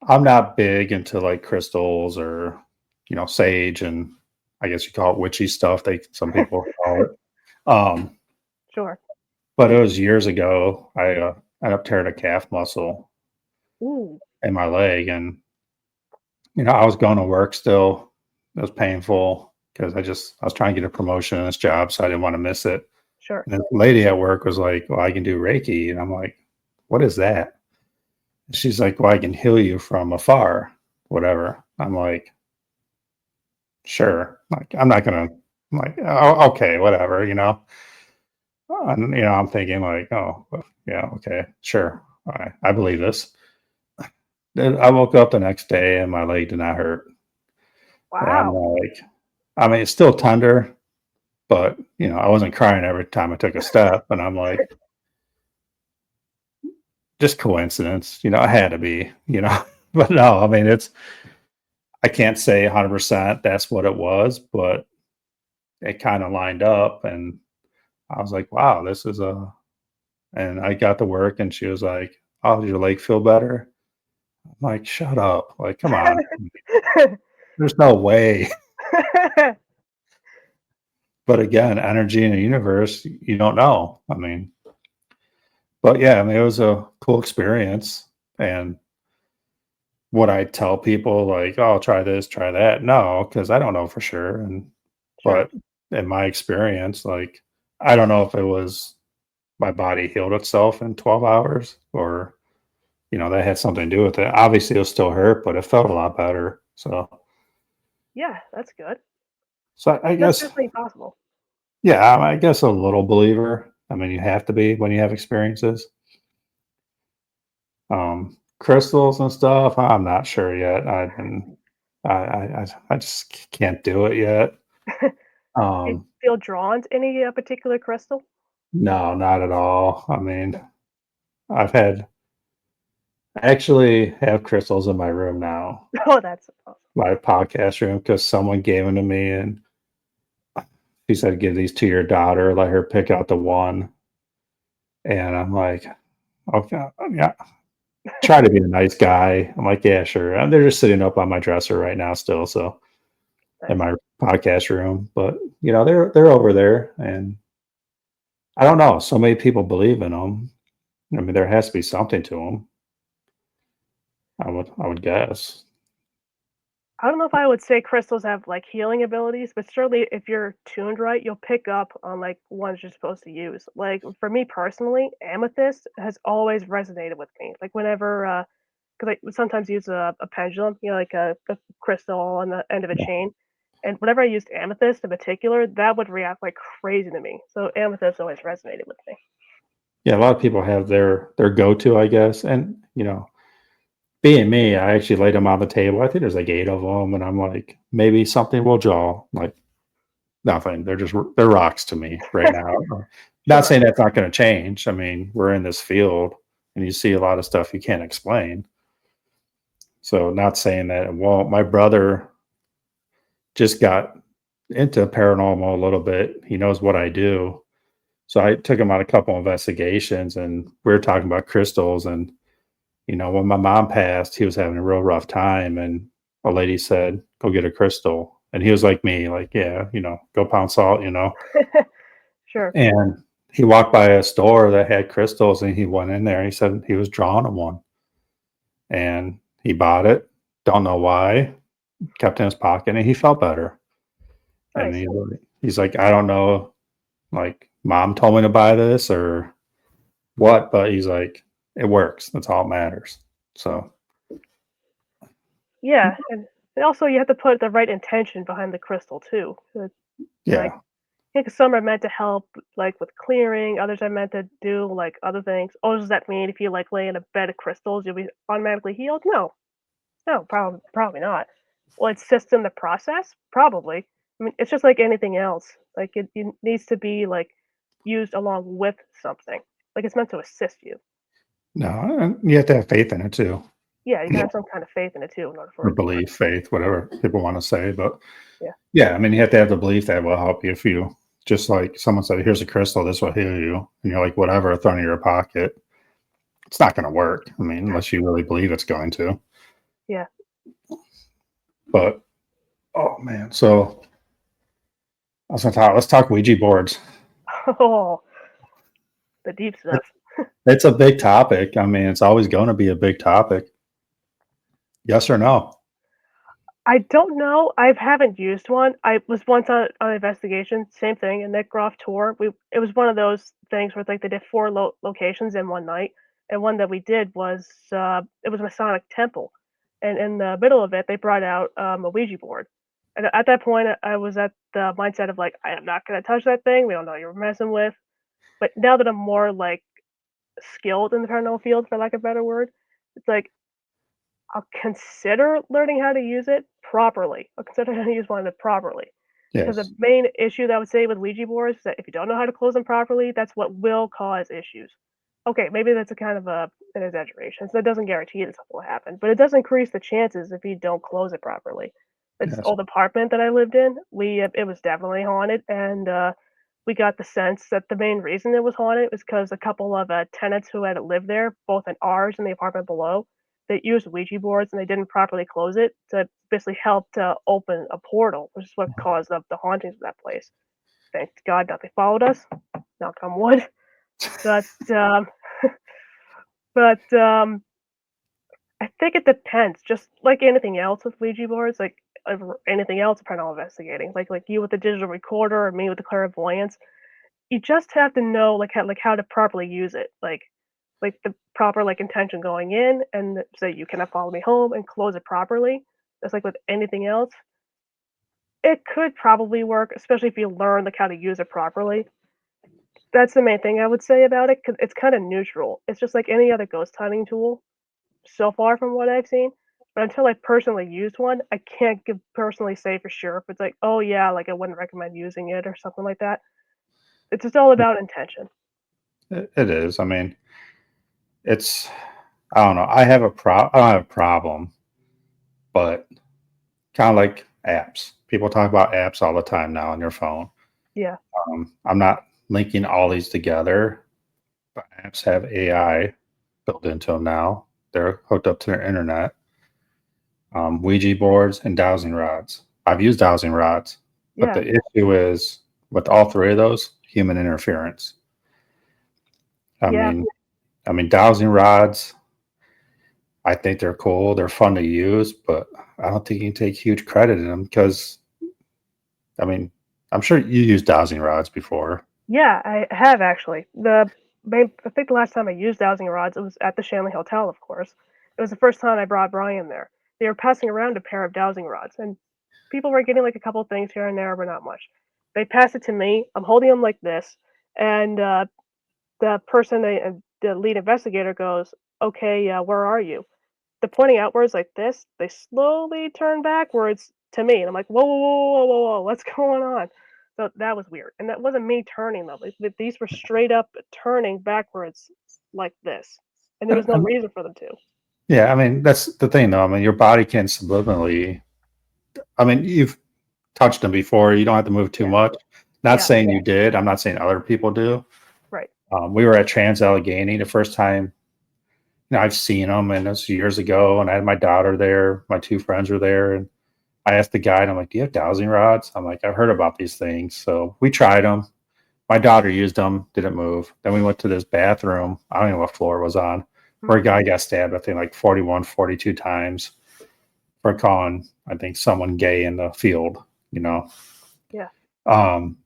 Speaker 1: I'm not big into like crystals or sage, and I guess you call it witchy stuff. Some people call it. Um,
Speaker 2: Sure.
Speaker 1: but it was years ago. I ended up tearing a calf muscle
Speaker 2: Ooh,
Speaker 1: in my leg, and I was going to work still. It was painful because I was trying to get a promotion in this job, so I didn't want to miss it.
Speaker 2: sure.
Speaker 1: And the lady at work was like, "Well, I can do Reiki," and I'm like, what is that? She's like, well, I can heal you from afar, whatever. I'm like, sure. Like, I'm not gonna. I'm like, oh, okay, whatever. And I'm thinking like, oh, well, yeah, okay, sure. I believe this. Then I woke up the next day and my leg did not hurt. And I'm
Speaker 2: Wow.
Speaker 1: like, I mean, it's still tender, but I wasn't crying every time I took a step. And I'm like, just coincidence, it had to be. But no, I mean, I can't say 100% that's what it was, but it kind of lined up. And I was like, wow, and I got to work and she was like, oh, does your leg feel better? I'm like, shut up. Like, come on. There's no way. But again, energy in the universe, you don't know. I mean, but yeah, I mean, it was a cool experience. And would I tell people like, oh, try this, try that? No, because I don't know for sure.
Speaker 2: Sure.
Speaker 1: But in my experience, like, I don't know if it was my body healed itself in 12 hours or, that had something to do with it. Obviously, it was still hurt, but it felt a lot better.
Speaker 2: Yeah, that's good.
Speaker 1: So I
Speaker 2: That's
Speaker 1: guess,
Speaker 2: definitely possible.
Speaker 1: yeah, I guess a little believer. I mean, you have to be when you have experiences. Crystals and stuff, I'm not sure yet. I just can't do it yet.
Speaker 2: Do you
Speaker 1: Um,
Speaker 2: feel drawn to any particular crystal?
Speaker 1: no, not at all. I mean, I've had I actually have crystals in my room now,
Speaker 2: Oh, that's awesome.
Speaker 1: my podcast room, because someone gave them to me and he said, "Give these to your daughter, let her pick out the one." And I'm like, "Okay, yeah." Try to be a nice guy. I'm like, "Yeah, sure." And they're just sitting up on my dresser right now still, so in
Speaker 2: Nice.
Speaker 1: my podcast room, but, they're over there, and I don't know, so many people believe in them. I mean, there has to be something to them. I would guess.
Speaker 2: I don't know if I would say crystals have like healing abilities, but certainly if you're tuned right, you'll pick up on like ones you're supposed to use. Like for me personally, amethyst has always resonated with me. Like whenever, because I would sometimes use a pendulum, like a crystal on the end of a
Speaker 1: Yeah.
Speaker 2: chain. And whenever I used amethyst in particular, that would react like crazy to me. So amethyst always resonated with me.
Speaker 1: Yeah, a lot of people have their go-to, I guess, and, being me, I actually laid them on the table. I think there's like 8 of them, and I'm like, "Maybe something will jaw." Like, nothing. They're rocks to me right now. Not
Speaker 2: Sure.
Speaker 1: saying that's not gonna change. I mean, we're in this field, and you see a lot of stuff you can't explain. So, not saying that it won't. My brother just got into paranormal a little bit. He knows what I do. So, I took him on a couple investigations, and we were talking about crystals, and, when my mom passed, he was having a real rough time, and a lady said, "Go get a crystal." And he was like me, like, "Yeah, go pound salt."
Speaker 2: Sure.
Speaker 1: And he walked by a store that had crystals, and he went in there, and he said he was drawn to one, and he bought it. Don't know why, kept it in his pocket, and he felt better. And
Speaker 2: Nice.
Speaker 1: he's like, "I don't know, like, mom told me to buy this or what," but he's like, "It works. That's all that matters." So,
Speaker 2: Yeah, and also you have to put the right intention behind the crystal too. Like,
Speaker 1: yeah.
Speaker 2: I think some are meant to help, like, with clearing, others are meant to do, like, other things. Oh, does that mean if you, like, lay in a bed of crystals, you'll be automatically healed? No. No, probably not. Will it assist in the process? Probably. I mean, it's just like anything else. Like, it needs to be, like, used along with something. Like, it's meant to assist you.
Speaker 1: No, and you have to have faith in it too,
Speaker 2: Yeah, you gotta have some kind of faith in it too in order for
Speaker 1: or
Speaker 2: it to work.
Speaker 1: belief, faith, whatever people wanna say, but
Speaker 2: Yeah.
Speaker 1: yeah, I mean, you have to have the belief that will help you if you just like someone said, "Here's a crystal, this will heal you," and you're like, "Whatever," throw it in your pocket. It's not gonna work. I mean, unless you really believe it's going to.
Speaker 2: Yeah.
Speaker 1: But oh man, so let's talk Ouija boards.
Speaker 2: Oh, the deep
Speaker 1: It,
Speaker 2: stuff.
Speaker 1: it's a big topic. I mean, it's always going to be a big topic. Yes or no?
Speaker 2: I don't know. I haven't used one. I was once on investigation, same thing, a Nick Groff tour. It was one of those things where like they did four locations in one night, and one that we did was it was a Masonic temple, and in the middle of it, they brought out a Ouija board. And at that point, I was at the mindset of like, I am not gonna touch that thing. We don't know what you're messing with. But now that I'm more like skilled in the paranormal field, for lack of a better word, it's like I'll consider learning how to use it properly. I'll consider how to use one of it properly. Because the
Speaker 1: Yes.
Speaker 2: main issue that I would say with Ouija boards is that if you don't know how to close them properly, that's what will cause issues. Okay, maybe that's a kind of an exaggeration. So that doesn't guarantee that something will happen, but it does increase the chances if you don't close it properly. This
Speaker 1: Yes.
Speaker 2: old apartment that I lived in, it was definitely haunted, and we got the sense that the main reason it was haunted was because a couple of tenants who had lived there, both in ours and the apartment below, they used Ouija boards and they didn't properly close it to basically help to open a portal, which is what caused the hauntings of that place. Thank God nothing followed us. Knock on wood. But but I think it depends. Just like anything else with Ouija boards, like anything else paranormal investigating, like you with the digital recorder or me with the clairvoyance, you just have to know like how to properly use it. Like the proper like intention going in and say you cannot follow me home and close it properly. Just like with anything else, it could probably work, especially if you learn like how to use it properly. That's the main thing I would say about it because it's kind of neutral. It's just like any other ghost hunting tool so far from what I've seen. But until I personally used one, I can't personally say for sure if it's like, oh yeah, like I wouldn't recommend using it or something like that. It's just all about intention.
Speaker 1: It is. I mean, it's I don't know. I don't have a problem, but kind of like apps. People talk about apps all the time now on your phone.
Speaker 2: Yeah,
Speaker 1: I'm not linking all these together, but apps have AI built into them now. They're hooked up to their internet. Ouija boards and dowsing rods. I've used dowsing rods, but
Speaker 2: yeah,
Speaker 1: the issue is with all three of those, human interference. I
Speaker 2: yeah,
Speaker 1: mean, dowsing rods. I think they're cool. They're fun to use, but I don't think you can take huge credit in them because I mean, I'm sure you used dowsing rods before.
Speaker 2: yeah. I have actually. I think the last time I used dowsing rods, it was at the Shanley Hotel, of course. It was the first time I brought Brian there. They were passing around a pair of dowsing rods, and people were getting like a couple things here and there, but not much. They passed it to me. I'm holding them like this, and the lead investigator goes, "Okay, where are you?" They're pointing outwards like this. They slowly turn backwards to me, and I'm like, "Whoa, whoa, whoa, whoa, whoa, whoa, what's going on?" So that was weird, and that wasn't me turning them. These were straight up turning backwards like this, and there was no
Speaker 1: I
Speaker 2: reason for them to.
Speaker 1: Yeah, I mean, that's the thing, though. I mean, your body can subliminally. I mean, you've touched them before. You don't have to move too
Speaker 2: Yeah,
Speaker 1: much. Not
Speaker 2: yeah,
Speaker 1: saying you did. I'm not saying other people do.
Speaker 2: right.
Speaker 1: We were at Trans Allegheny the first time. I've seen them, and this was years ago. And I had my daughter there. My two friends were there, and I asked the guide. I'm like, "Do you have dowsing rods?" I'm like, "I've heard about these things." So we tried them. My daughter used them. Didn't move. Then we went to this bathroom. I don't know what floor it was on, where
Speaker 2: Mhm.
Speaker 1: a guy got stabbed. I think like 41, 42 times for calling, I think, someone gay in the field, you know,
Speaker 2: Yeah,
Speaker 1: um,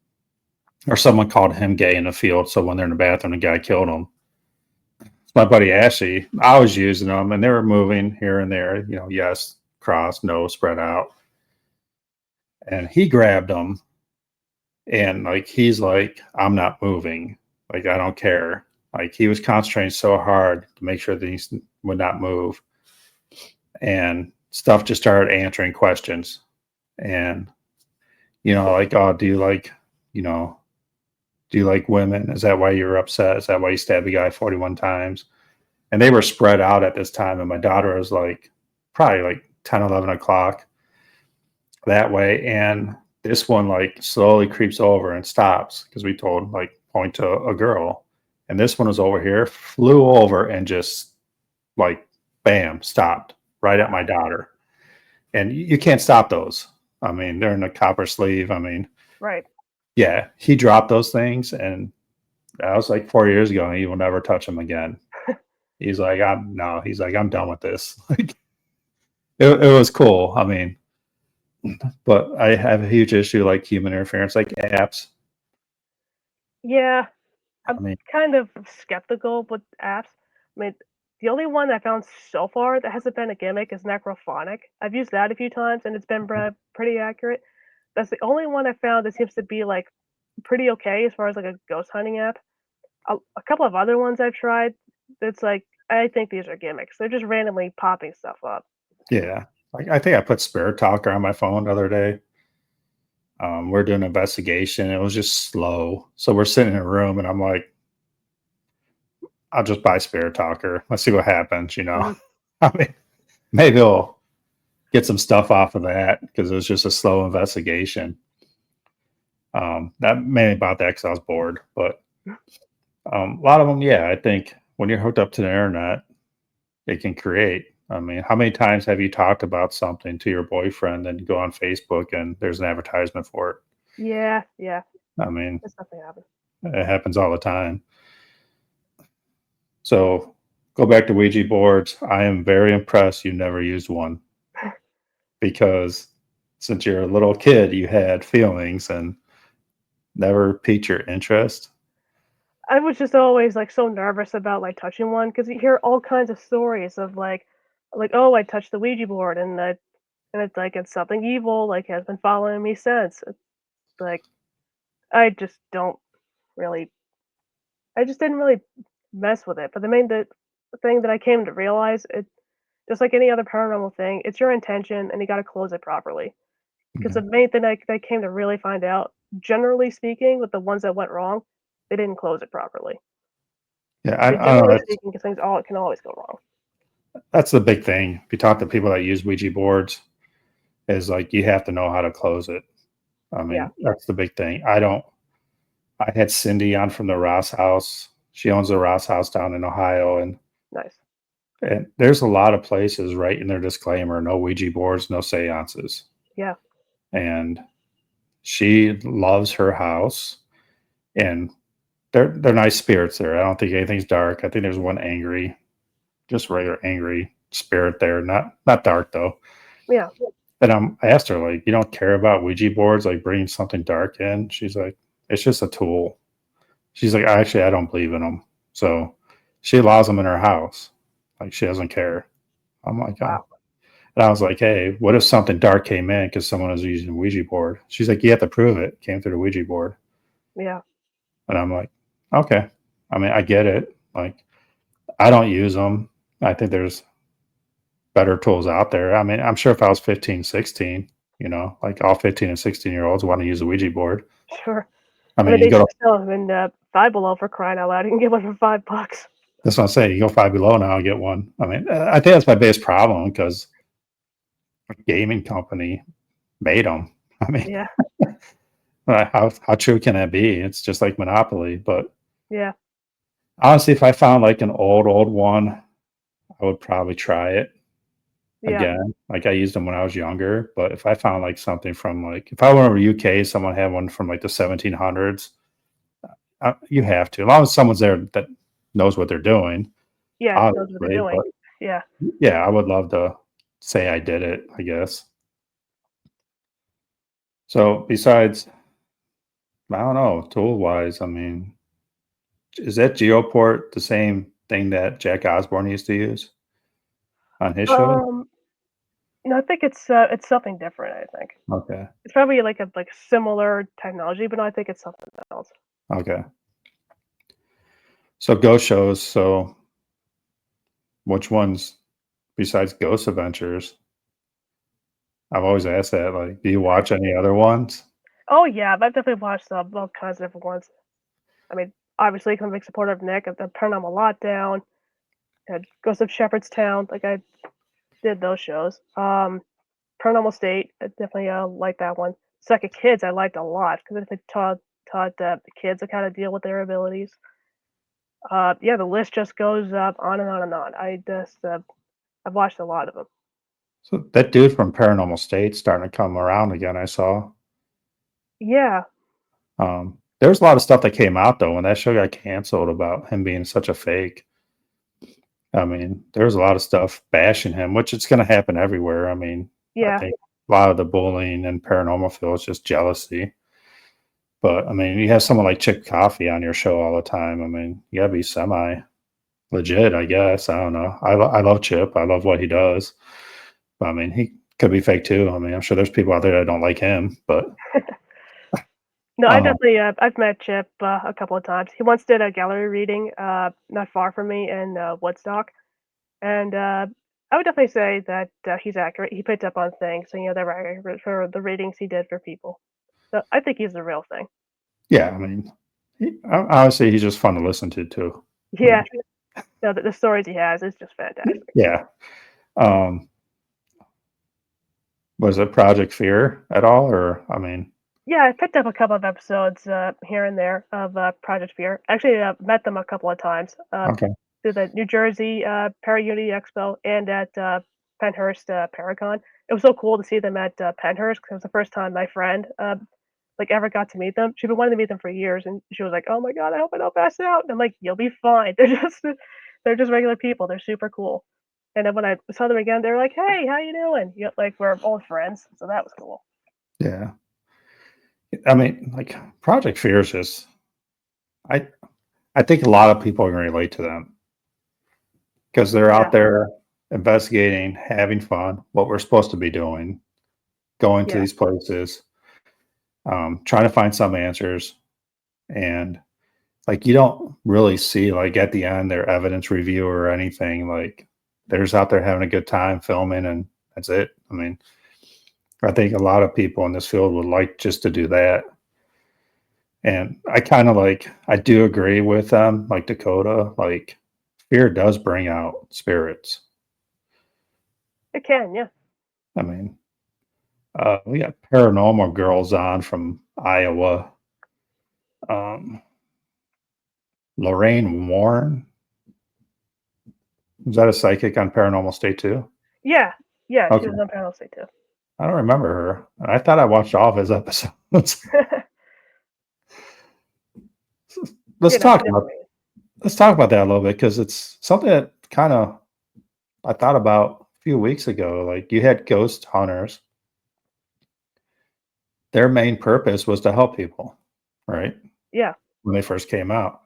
Speaker 1: or someone called him gay in the field. So when they're in the bathroom, the guy killed him. My buddy Ashley, I was using them and they were moving here and there, yes, cross, no, spread out. And he grabbed them and like, he's like, I'm not moving. Like, I don't care. Like, he was concentrating so hard to make sure that he would not move. And stuff just started answering questions. And like, oh, you know, do you like women? Is that why you're upset? Is that why you stabbed the guy 41 times? And they were spread out at this time. And my daughter was like, probably like 10, 11 o'clock that way. And this one like slowly creeps over and stops because we told like point to a girl. And this one was over here, flew over and just like, bam, stopped right at my daughter. And you can't stop those. I mean, they're in a copper sleeve. I mean,
Speaker 2: right.
Speaker 1: yeah, he dropped those things, and that was like 4 years ago, and he will never touch them again. He's like, I'm no, he's like, I'm done with this. Like, it was cool. I mean, but I have a huge issue like human interference, like apps.
Speaker 2: Yeah, I'm
Speaker 1: I mean,
Speaker 2: kind of skeptical with apps. I mean, the only one I found so far that hasn't been a gimmick is necrophonic. I've used that a few times and it's been pretty accurate. That's the only one I found that seems to be like pretty okay as far as like a ghost hunting app. A couple of other ones I've tried, it's like I think these are gimmicks. They're just randomly popping stuff up.
Speaker 1: Yeah. Like I think I put Spirit Talker on my phone the other day. We're doing an investigation. It was just slow. So we're sitting in a room and I'm like, I'll just buy Spirit Talker. Let's see what happens, you know.
Speaker 2: Mhm.
Speaker 1: I mean, maybe we'll get some stuff off of that because it was just a slow investigation. That mainly about that because I was bored. But a lot of them, yeah, I think when you're hooked up to the internet, it can create. I mean, how many times have you talked about something to your boyfriend and you go on Facebook and there's an advertisement for it?
Speaker 2: Yeah, yeah,
Speaker 1: I mean,
Speaker 2: that's something happened.
Speaker 1: it happens all the time. So go back to Ouija boards. I am very impressed you never used one because since you're a little kid, you had feelings and never piqued your interest.
Speaker 2: I was just always like so nervous about like touching one because you hear all kinds of stories of like oh I touched the Ouija board and it's like it's something evil like has been following me since. It's like I just don't really I just didn't really mess with it. But the thing that I came to realize it just like any other paranormal thing, it's your intention and you got to close it properly. Because the
Speaker 1: Mhm.
Speaker 2: main thing I came to really find out, generally speaking, with the ones that went wrong, they didn't close it properly.
Speaker 1: Yeah,
Speaker 2: I mean,
Speaker 1: I don't know.
Speaker 2: generally speaking, because things all can always go wrong.
Speaker 1: That's the big thing. If you talk to people that use Ouija boards, is like you have to know how to close it. I
Speaker 2: Yeah,
Speaker 1: mean, that's the big thing. I had Cindy on from the Ross House. She owns the Ross House down in Ohio,
Speaker 2: nice.
Speaker 1: and there's a lot of places right in their disclaimer: no Ouija boards, no seances.
Speaker 2: Yeah,
Speaker 1: And she loves her house, and they're nice spirits there. I don't think anything's dark. I think there's one angry, just regular angry spirit there, not dark though.
Speaker 2: yeah,
Speaker 1: And I asked her like, you don't care about Ouija boards, like bringing something dark in? She's like, it's just a tool. She's like, actually, I don't believe in them. So she allows them in her house. Like she doesn't care. I'm like, oh.
Speaker 2: wow,
Speaker 1: And I was like, hey, what if something dark came in because someone was using a Ouija board? She's like, you have to prove it came through the Ouija board.
Speaker 2: yeah,
Speaker 1: And I'm like, okay. I mean, I get it. Like, I don't use them. I think there's better tools out there. I mean, I'm sure if I was 15, 16, like all 15 and 16-year-olds want to use a Ouija board.
Speaker 2: sure.
Speaker 1: I
Speaker 2: I
Speaker 1: mean,
Speaker 2: mean,
Speaker 1: you
Speaker 2: they
Speaker 1: go to,
Speaker 2: should sell them in Five Below for crying out loud. You can get one for $5.
Speaker 1: that's what I'm saying. You go Five Below now and get one. I mean, I think that's my biggest problem because a gaming company made them. I mean,
Speaker 2: Yeah,
Speaker 1: how true can that be? It's just like Monopoly. But
Speaker 2: yeah,
Speaker 1: honestly, if I found like an old one, I would probably try it
Speaker 2: yeah,
Speaker 1: again. Like I used them when I was younger. But if I found like something from like, if I went over to UK, someone had one from like the 1700s, you have to. As long as someone's there that knows what they're doing,
Speaker 2: yeah. Knows what they're
Speaker 1: obviously.
Speaker 2: doing.
Speaker 1: But
Speaker 2: Yeah.
Speaker 1: yeah, I would love to say I did it, I guess. So besides, I don't know, tool wise, I mean, is that Geoport the same thing that Jack Osborne used to use on his show?
Speaker 2: Um, no, I think it's something different. I think
Speaker 1: Okay.
Speaker 2: it's probably like a like similar technology, but no, I think it's something else.
Speaker 1: Okay. So ghost shows. So which ones besides Ghost Adventures? I've always asked that. Like, do you watch any other ones?
Speaker 2: Oh yeah, I've definitely watched all kinds of different ones. I mean, obviously, I'm a big supporter of Nick of the Paranormal Lockdown, Ghost of Shepherdstown. Like I did those shows. Paranormal State, I definitely like that one. Second Kids, I liked a lot because it taught the kids like how to deal with their abilities. Yeah, the list just goes up on and on and on. I've watched a lot of them.
Speaker 1: So that dude from Paranormal State starting to come around again. I saw.
Speaker 2: Yeah,
Speaker 1: There was a lot of stuff that came out though when that show got canceled about him being such a fake. I mean, there was a lot of stuff bashing him, which it's going to happen everywhere. I mean, I
Speaker 2: yeah,
Speaker 1: think a lot of the bullying and paranormal field is just jealousy. But I mean, you have someone like Chick Coffee on your show all the time. I mean, you got to be semi. legit, I guess. I don't know. I love Chip. I love what he does. But, I mean, he could be fake too. I mean, I'm sure there's people out there that don't like him, but
Speaker 2: No, I
Speaker 1: um,
Speaker 2: definitely, I've met Chip, a couple of times. He once did a gallery reading, not far from me in, Woodstock, and, I would definitely say that, he's accurate. He picked up on things, and, that were accurate for the readings he did for people. So, I think he's the real thing.
Speaker 1: yeah, I mean, honestly, he's just fun to listen to too. I
Speaker 2: Yeah,
Speaker 1: mean,
Speaker 2: no, the stories he has is just fantastic.
Speaker 1: yeah. Um, was it Project Fear at all? Or, I mean,
Speaker 2: Yeah, I picked up a couple of episodes, here and there of, Project Fear. Actually, met them a couple of times,
Speaker 1: okay.
Speaker 2: through the New Jersey, Para-Unity Expo and at, Penhurst, Paracon. It was so cool to see them at, Penhurst 'cause it was the first time my friend, like, ever got to meet them. She'd been wanting to meet them for years, and she was like, "Oh my god, I hope I don't pass out." And I'm like, "You'll be fine. They're just regular people. They're super cool." And then when I saw them again, they were like, "Hey, how you doing?" Like, we're old friends, so that was cool.
Speaker 1: Yeah. I mean, like, Project Fear is just, I, I think a lot of people can relate to them because they're
Speaker 2: Yeah,
Speaker 1: out there investigating, having fun, what we're supposed to be doing, going to
Speaker 2: yeah,
Speaker 1: these places, trying to find some answers. And like, you don't really see, like, at the end, their evidence review or anything. Like, they're just out there having a good time filming, and that's it. I mean, I think a lot of people in this field would like just to do that. And I kind of like, I do agree with them, like Dakota, like, fear does bring out spirits.
Speaker 2: it can, yeah.
Speaker 1: I mean, we got paranormal girls on from Iowa. Um, Lorraine Warren, was that a psychic on Paranormal State too?
Speaker 2: Yeah, yeah, she
Speaker 1: Okay.
Speaker 2: was on Panel State too.
Speaker 1: I don't remember her. I thought I watched all of his episodes. let's
Speaker 2: You know, she
Speaker 1: talk about
Speaker 2: definitely is.
Speaker 1: let's talk about that a little bit because it's something that kind of I thought about a few weeks ago. Like, you had ghost hunters, their main purpose was to help people, right?
Speaker 2: Yeah,
Speaker 1: When they first came out,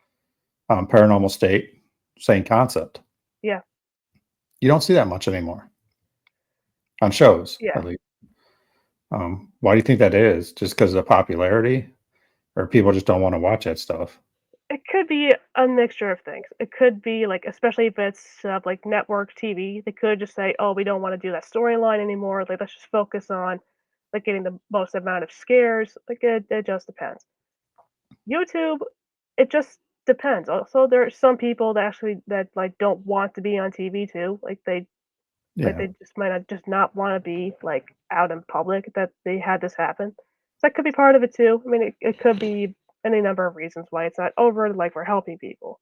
Speaker 1: Paranormal State, same concept.
Speaker 2: yeah,
Speaker 1: You don't see that much anymore on shows,
Speaker 2: yeah.
Speaker 1: at least. Why do you think that is? Just because of the popularity, or people just don't want to watch that stuff?
Speaker 2: It could be a mixture of things. It could be, like, especially if it's, like, network TV, they could just say, "Oh, we don't wanna do that storyline anymore, like, let's just focus on, like, getting the most amount of scares." Like, it just depends. YouTube, it just depends. Also, there are some people that actually like, don't want to be on TV too,
Speaker 1: Yeah,
Speaker 2: they just might not just not wanna be, like, out in public that they had this happen. So that could be part of it too. I mean, it could be any number of reasons why it's not over, like, we're helping people.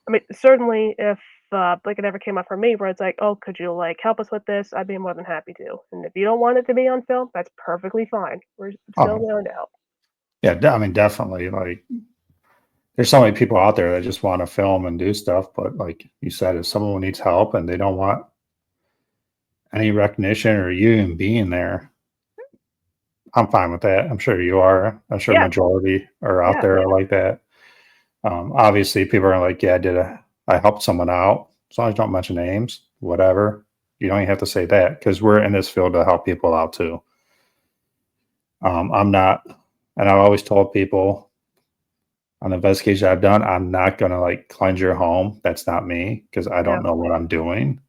Speaker 2: I mean, certainly if, like, it ever came up for me where it's like, "Oh, could you, like, help us with this?" I'd be more than happy to. And if you don't want it to be on film, that's perfectly fine. We're still
Speaker 1: oh,
Speaker 2: willing to help.
Speaker 1: yeah. I mean, definitely. Like, there's so many people out there that just want to film and do stuff, but like you said, if someone needs help and they don't want any recognition or you even being there, I'm fine with that. I'm sure you are. I'm sure
Speaker 2: Yeah,
Speaker 1: majority are out
Speaker 2: yeah,
Speaker 1: there like that. Obviously, people are like, "Yeah, I helped someone out?" As long as you don't mention names, whatever. You don't even have to say that because we're in this field to help people out too. I'm not, and I've always told people on the investigation I've done, I'm not going to like cleanse your home. That's not me because I
Speaker 2: yeah,
Speaker 1: don't know what I'm doing.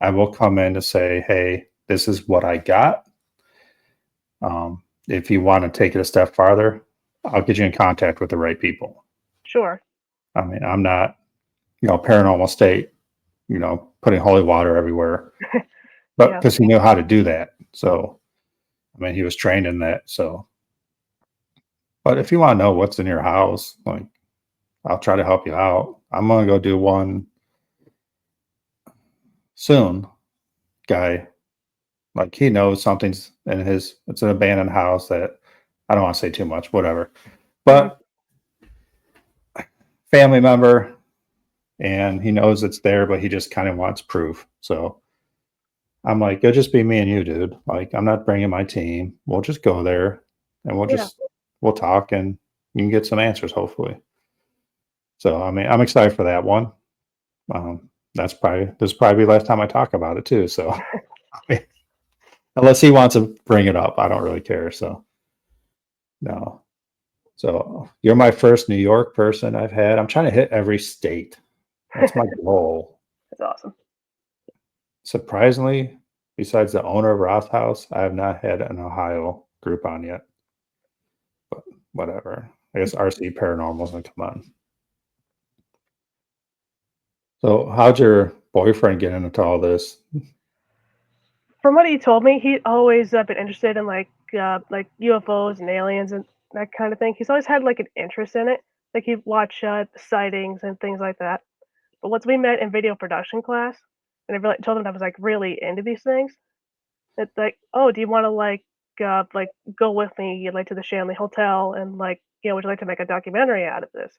Speaker 1: I will come in to say, "Hey, this is what I got. If you want to take it a step farther, I'll get you in contact with the right people."
Speaker 2: sure.
Speaker 1: I mean, I'm not, paranormal state, putting holy water everywhere, but
Speaker 2: Yeah,
Speaker 1: because he knew how to do that. So, I mean, he was trained in that. So, but if you want to know what's in your house, like, I'll try to help you out. I'm going to go do one soon, guy. Like, he knows something's in it's an abandoned house that I don't want to say too much, whatever.
Speaker 2: mhm,
Speaker 1: But family member, and he knows it's there, but he just kind of wants proof. So I'm like, it'll just be me and you, dude. Like, I'm not bringing my team. We'll just go there and
Speaker 2: yeah.
Speaker 1: we'll talk and you can get some answers, hopefully. So, I mean, I'm excited for that one. This probably the last time I talk about it too. So unless he wants to bring it up, I don't really care. So no. So you're my first New York person I've had. I'm trying to hit every state. That's my goal.
Speaker 2: That's awesome.
Speaker 1: Surprisingly, besides the owner of Roth House, I have not had an Ohio group on yet. But whatever. I guess RC Paranormal's gonna come on. So how'd your boyfriend get into all this?
Speaker 2: From what he told me, he always been interested in like UFOs and aliens and that kind of thing. He's always had like an interest in it. Like he'd watch sightings and things like that. But once we met in video production class, and I really told him I was like really into these things, it's like, oh, do you want to like go with me like to the Shanley Hotel and like would you like to make a documentary out of this?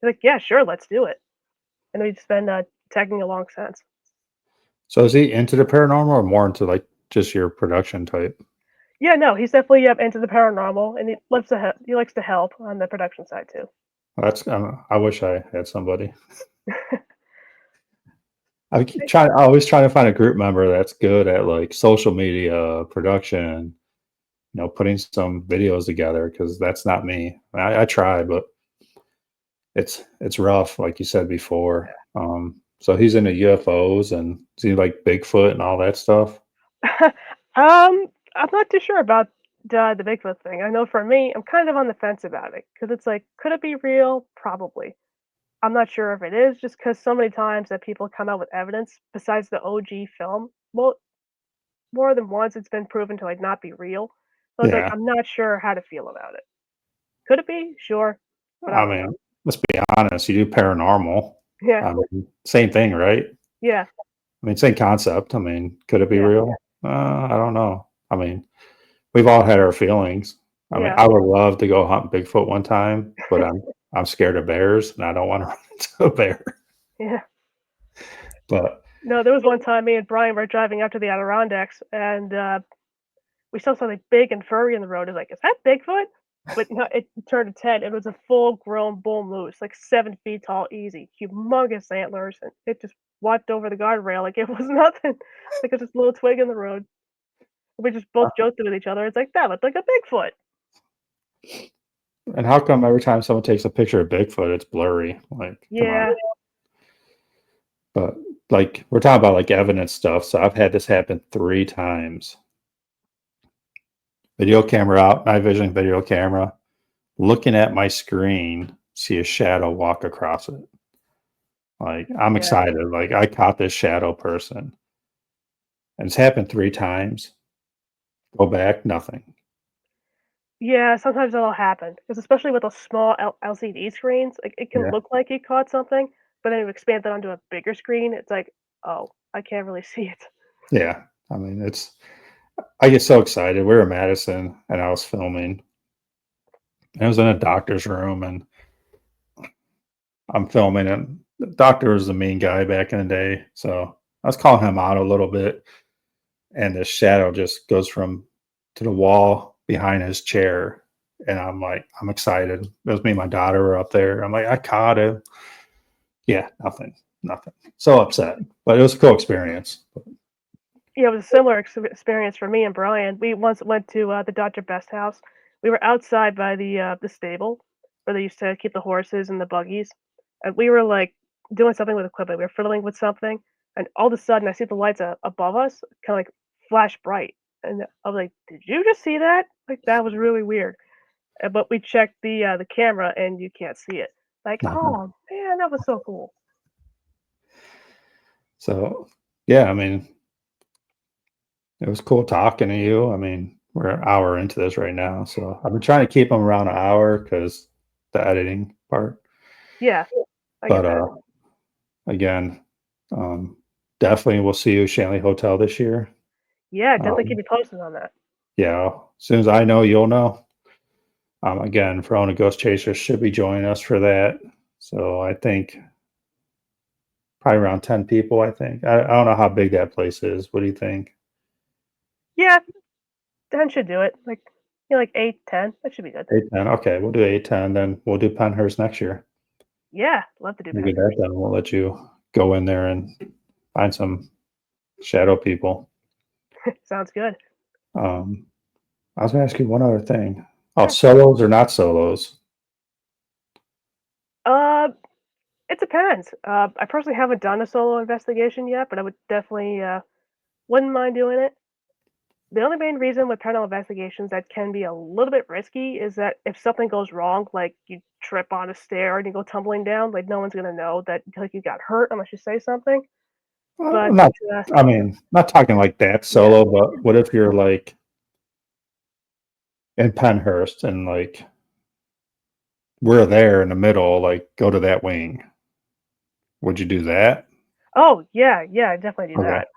Speaker 2: He's like, yeah, sure, let's do it. And we've just been tagging along since.
Speaker 1: So is he into the paranormal or more into like just your production type?
Speaker 2: Yeah, no, he's definitely into the paranormal, and he likes to help on the production side too.
Speaker 1: That's I wish I had somebody. I always try to find a group member that's good at like social media production, putting some videos together because that's not me. I try, but it's rough, like you said before. So he's into UFOs and is he like Bigfoot and all that stuff?
Speaker 2: I'm not too sure about the Bigfoot thing. I know for me, I'm kind of on the fence about it because it's like, could it be real? Probably. I'm not sure if it is, just because so many times that people come out with evidence besides the OG film. Well, more than once, it's been proven to like not be real. So it's like
Speaker 1: Yeah.
Speaker 2: I'm not sure how to feel about it. Could it be? Sure, but I
Speaker 1: I
Speaker 2: don't know.
Speaker 1: mean, let's be honest, you do paranormal.
Speaker 2: Yeah,
Speaker 1: I mean, same thing, right?
Speaker 2: yeah,
Speaker 1: I mean, same concept. I mean, could it be
Speaker 2: yeah,
Speaker 1: real? I don't know. I mean, we've all had our feelings. I mean,
Speaker 2: yeah,
Speaker 1: I would love to go hunt Bigfoot one time, but I'm scared of bears and I don't want to run into a bear.
Speaker 2: yeah.
Speaker 1: But
Speaker 2: No, there was one time me and Brian were driving up to the Adirondacks, and we saw something big and furry in the road. It's like, is that Bigfoot? But no, it turned its head. It was a full-grown bull moose, like 7 feet tall, easy, humongous antlers, and it just walked over the guardrail like it was nothing, like it's just a little twig in the road. We just both joked with each other. It's like that looked like a Bigfoot.
Speaker 1: and how come every time someone takes a picture of Bigfoot, it's blurry? Like, come on.
Speaker 2: Yeah,
Speaker 1: But like, we're talking about like evidence stuff. So I've had this happen 3 times. Video camera out, night vision video camera, looking at my screen, see a shadow walk across it. Like, I'm
Speaker 2: yeah,
Speaker 1: excited. Like, I caught this shadow person. And it's happened 3 times. Go back, nothing.
Speaker 2: yeah. Sometimes that'll happen because especially with those small LCD screens, like it can
Speaker 1: Yeah.
Speaker 2: look like you caught something, but then you expand that onto a bigger screen. It's like, oh, I can't really see it.
Speaker 1: Yeah. I mean, I get so excited. We were in Madison and I was filming. I was in a doctor's room and I'm filming, and the doctor was the mean guy back in the day. So I was calling him out a little bit, and the shadow just goes from to the wall behind his chair. And I'm like, I'm excited. It was me and my daughter were up there. I'm like, I caught him. Yeah, nothing, nothing. So upset, but it was a cool experience.
Speaker 2: Yeah, it was a similar experience for me and Brian. We once went to the Dr. Best house. We were outside by the stable where they used to keep the horses and the buggies, and we were like doing something with equipment. We were fiddling with something, and all of a sudden, I see the lights above us kind of like flash bright, and I was like, "Did you just see that? Like that was really weird." But we checked the camera, and you can't see it. Like,
Speaker 1: Nothing.
Speaker 2: oh man, that was so cool.
Speaker 1: So yeah, I mean, it was cool talking to you. I mean, we're an hour into this right now, so I've been trying to keep them around an hour because the editing part.
Speaker 2: Yeah, I get
Speaker 1: But
Speaker 2: that.
Speaker 1: again, um, definitely we'll see you at Shanley Hotel this year.
Speaker 2: Yeah, definitely keep
Speaker 1: Um,
Speaker 2: me posted on that.
Speaker 1: yeah, as soon as I know, you'll know. Again, Verona Ghost Chasers should be joining us for that. So I think probably around 10 people. I think I don't know how big that place is. What do you think?
Speaker 2: Yeah, 10 should do it. Like, 8, 10. That should be good.
Speaker 1: 8, 10. Okay, we'll do 8, 10. Then we'll do Penhurst next year.
Speaker 2: Yeah, love to do
Speaker 1: We'll get
Speaker 2: Panthers.
Speaker 1: that done. We'll let you go in there and find some shadow people.
Speaker 2: Sounds good.
Speaker 1: Um, I was going to ask you one other thing. Oh,
Speaker 2: Sure.
Speaker 1: solos or not solos?
Speaker 2: Uh, it depends. I personally haven't done a solo investigation yet, but I would definitely wouldn't mind doing it. The only main reason with paranormal investigations that can be a little bit risky is that if something goes wrong, like you trip on a stair and you go tumbling down, like no one's gonna know that like you got hurt unless you say something. But
Speaker 1: I'm not.
Speaker 2: uh,
Speaker 1: I mean, not talking like that
Speaker 2: yeah.
Speaker 1: solo, but what if you're like in Penhurst and like we're there in the middle, like go to that wing? Would you do that?
Speaker 2: Oh yeah, yeah, I definitely do
Speaker 1: Okay.
Speaker 2: that.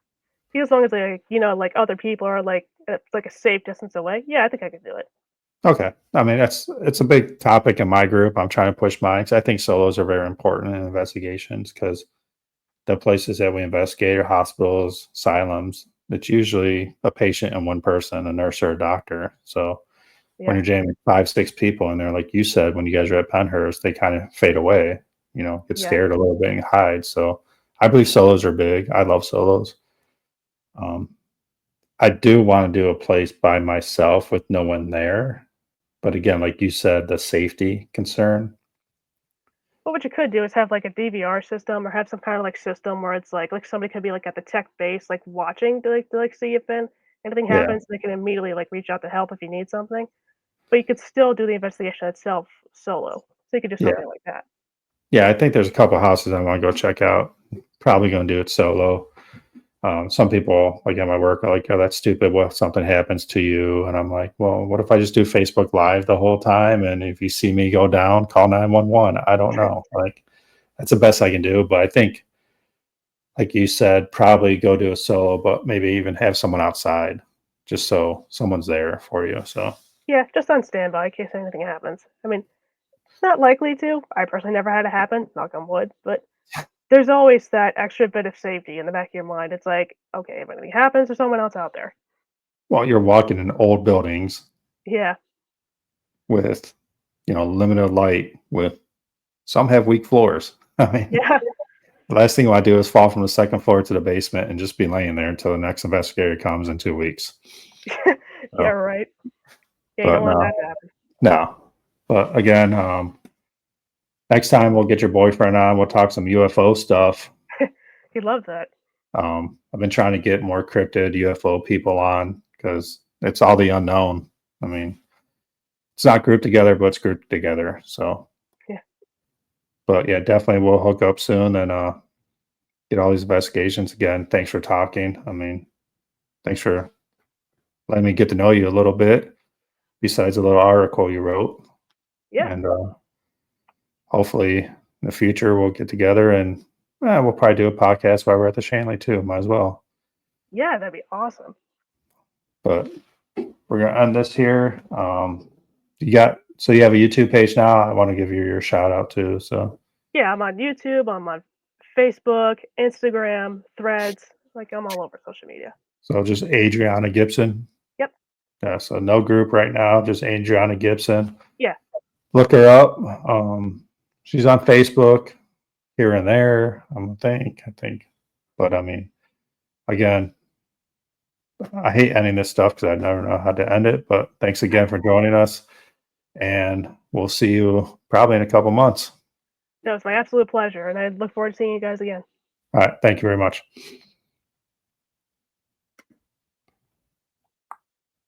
Speaker 2: As long as like like other people are like a safe distance away. Yeah, I think I could do it.
Speaker 1: Okay. I mean, it's a big topic in my group. I'm trying to push mine 'cause I think solos are very important in investigations because the places that we investigate are hospitals, asylums. It's usually a patient and one person, a nurse or a doctor. So when
Speaker 2: Yeah,
Speaker 1: you're jamming 5, 6 people in there, like you said, when you guys are at Penhurst, they kind of fade away, get
Speaker 2: yeah.
Speaker 1: scared a little bit and hide. So I believe solos are big. I love solos. Um, I do want to do a place by myself with no one there. But again, like you said, the safety concern.
Speaker 2: But what you could do is have like a DVR system or have some kind of like system where it's like somebody could be like at the tech base like watching to see if anything
Speaker 1: Yeah.
Speaker 2: happens. They can immediately like reach out to help if you need something. But you could still do the investigation itself solo. So you could do
Speaker 1: Yeah.
Speaker 2: something like that.
Speaker 1: Yeah. I think there's a couple houses I want to go check out. Probably going to do it solo. Some people, like at my work, are like, "Oh, that's stupid. What if something happens to you?" And I'm like, "Well, what if I just do Facebook Live the whole time? And if you see me go down, call 911." I don't know. Like, that's the best I can do. But I think, like you said, probably go do a solo, but maybe even have someone outside just so someone's there for you. So,
Speaker 2: Yeah, just on standby in case anything happens. I mean, it's not likely to. I personally never had it happen, knock on wood, but there's always that extra bit of safety in the back of your mind. It's like, okay, if anything happens, there's someone else out there.
Speaker 1: while you're walking in old buildings
Speaker 2: Yeah,
Speaker 1: with, limited light, with some have weak floors. I mean,
Speaker 2: yeah,
Speaker 1: the last thing I do is fall from the second floor to the basement and just be laying there until the next investigator comes in 2 weeks.
Speaker 2: yeah,
Speaker 1: So,
Speaker 2: right. Yeah, you
Speaker 1: but
Speaker 2: don't want
Speaker 1: no,
Speaker 2: that to happen.
Speaker 1: no. But again, next time we'll get your boyfriend on. We'll talk some UFO stuff.
Speaker 2: He loves that.
Speaker 1: I've been trying to get more cryptid UFO people on because it's all the unknown. I mean, it's not grouped together, but it's grouped together. So,
Speaker 2: Yeah,
Speaker 1: but yeah, definitely we'll hook up soon and get all these investigations again. Thanks for talking. I mean, thanks for letting me get to know you a little bit. Besides a little article you wrote,
Speaker 2: yeah,
Speaker 1: and hopefully in the future we'll get together and we'll probably do a podcast while we're at the Shanley too. Might as well.
Speaker 2: yeah. That'd be awesome.
Speaker 1: But we're gonna end this here. You have a YouTube page now. I want to give you your shout out too. So
Speaker 2: Yeah, I'm on YouTube. I'm on Facebook, Instagram, Threads. Like I'm all over social media.
Speaker 1: just Adrianna Gibson.
Speaker 2: Yep.
Speaker 1: Yeah, so no group right now, just Adrianna Gibson.
Speaker 2: Yeah.
Speaker 1: Look her up. She's on Facebook here and there. I think, but I mean, again, I hate ending this stuff because I never know how to end it. But thanks again for joining us, and we'll see you probably in a couple months.
Speaker 2: That was my absolute pleasure, and I look forward to seeing you guys again.
Speaker 1: All right, thank you very much.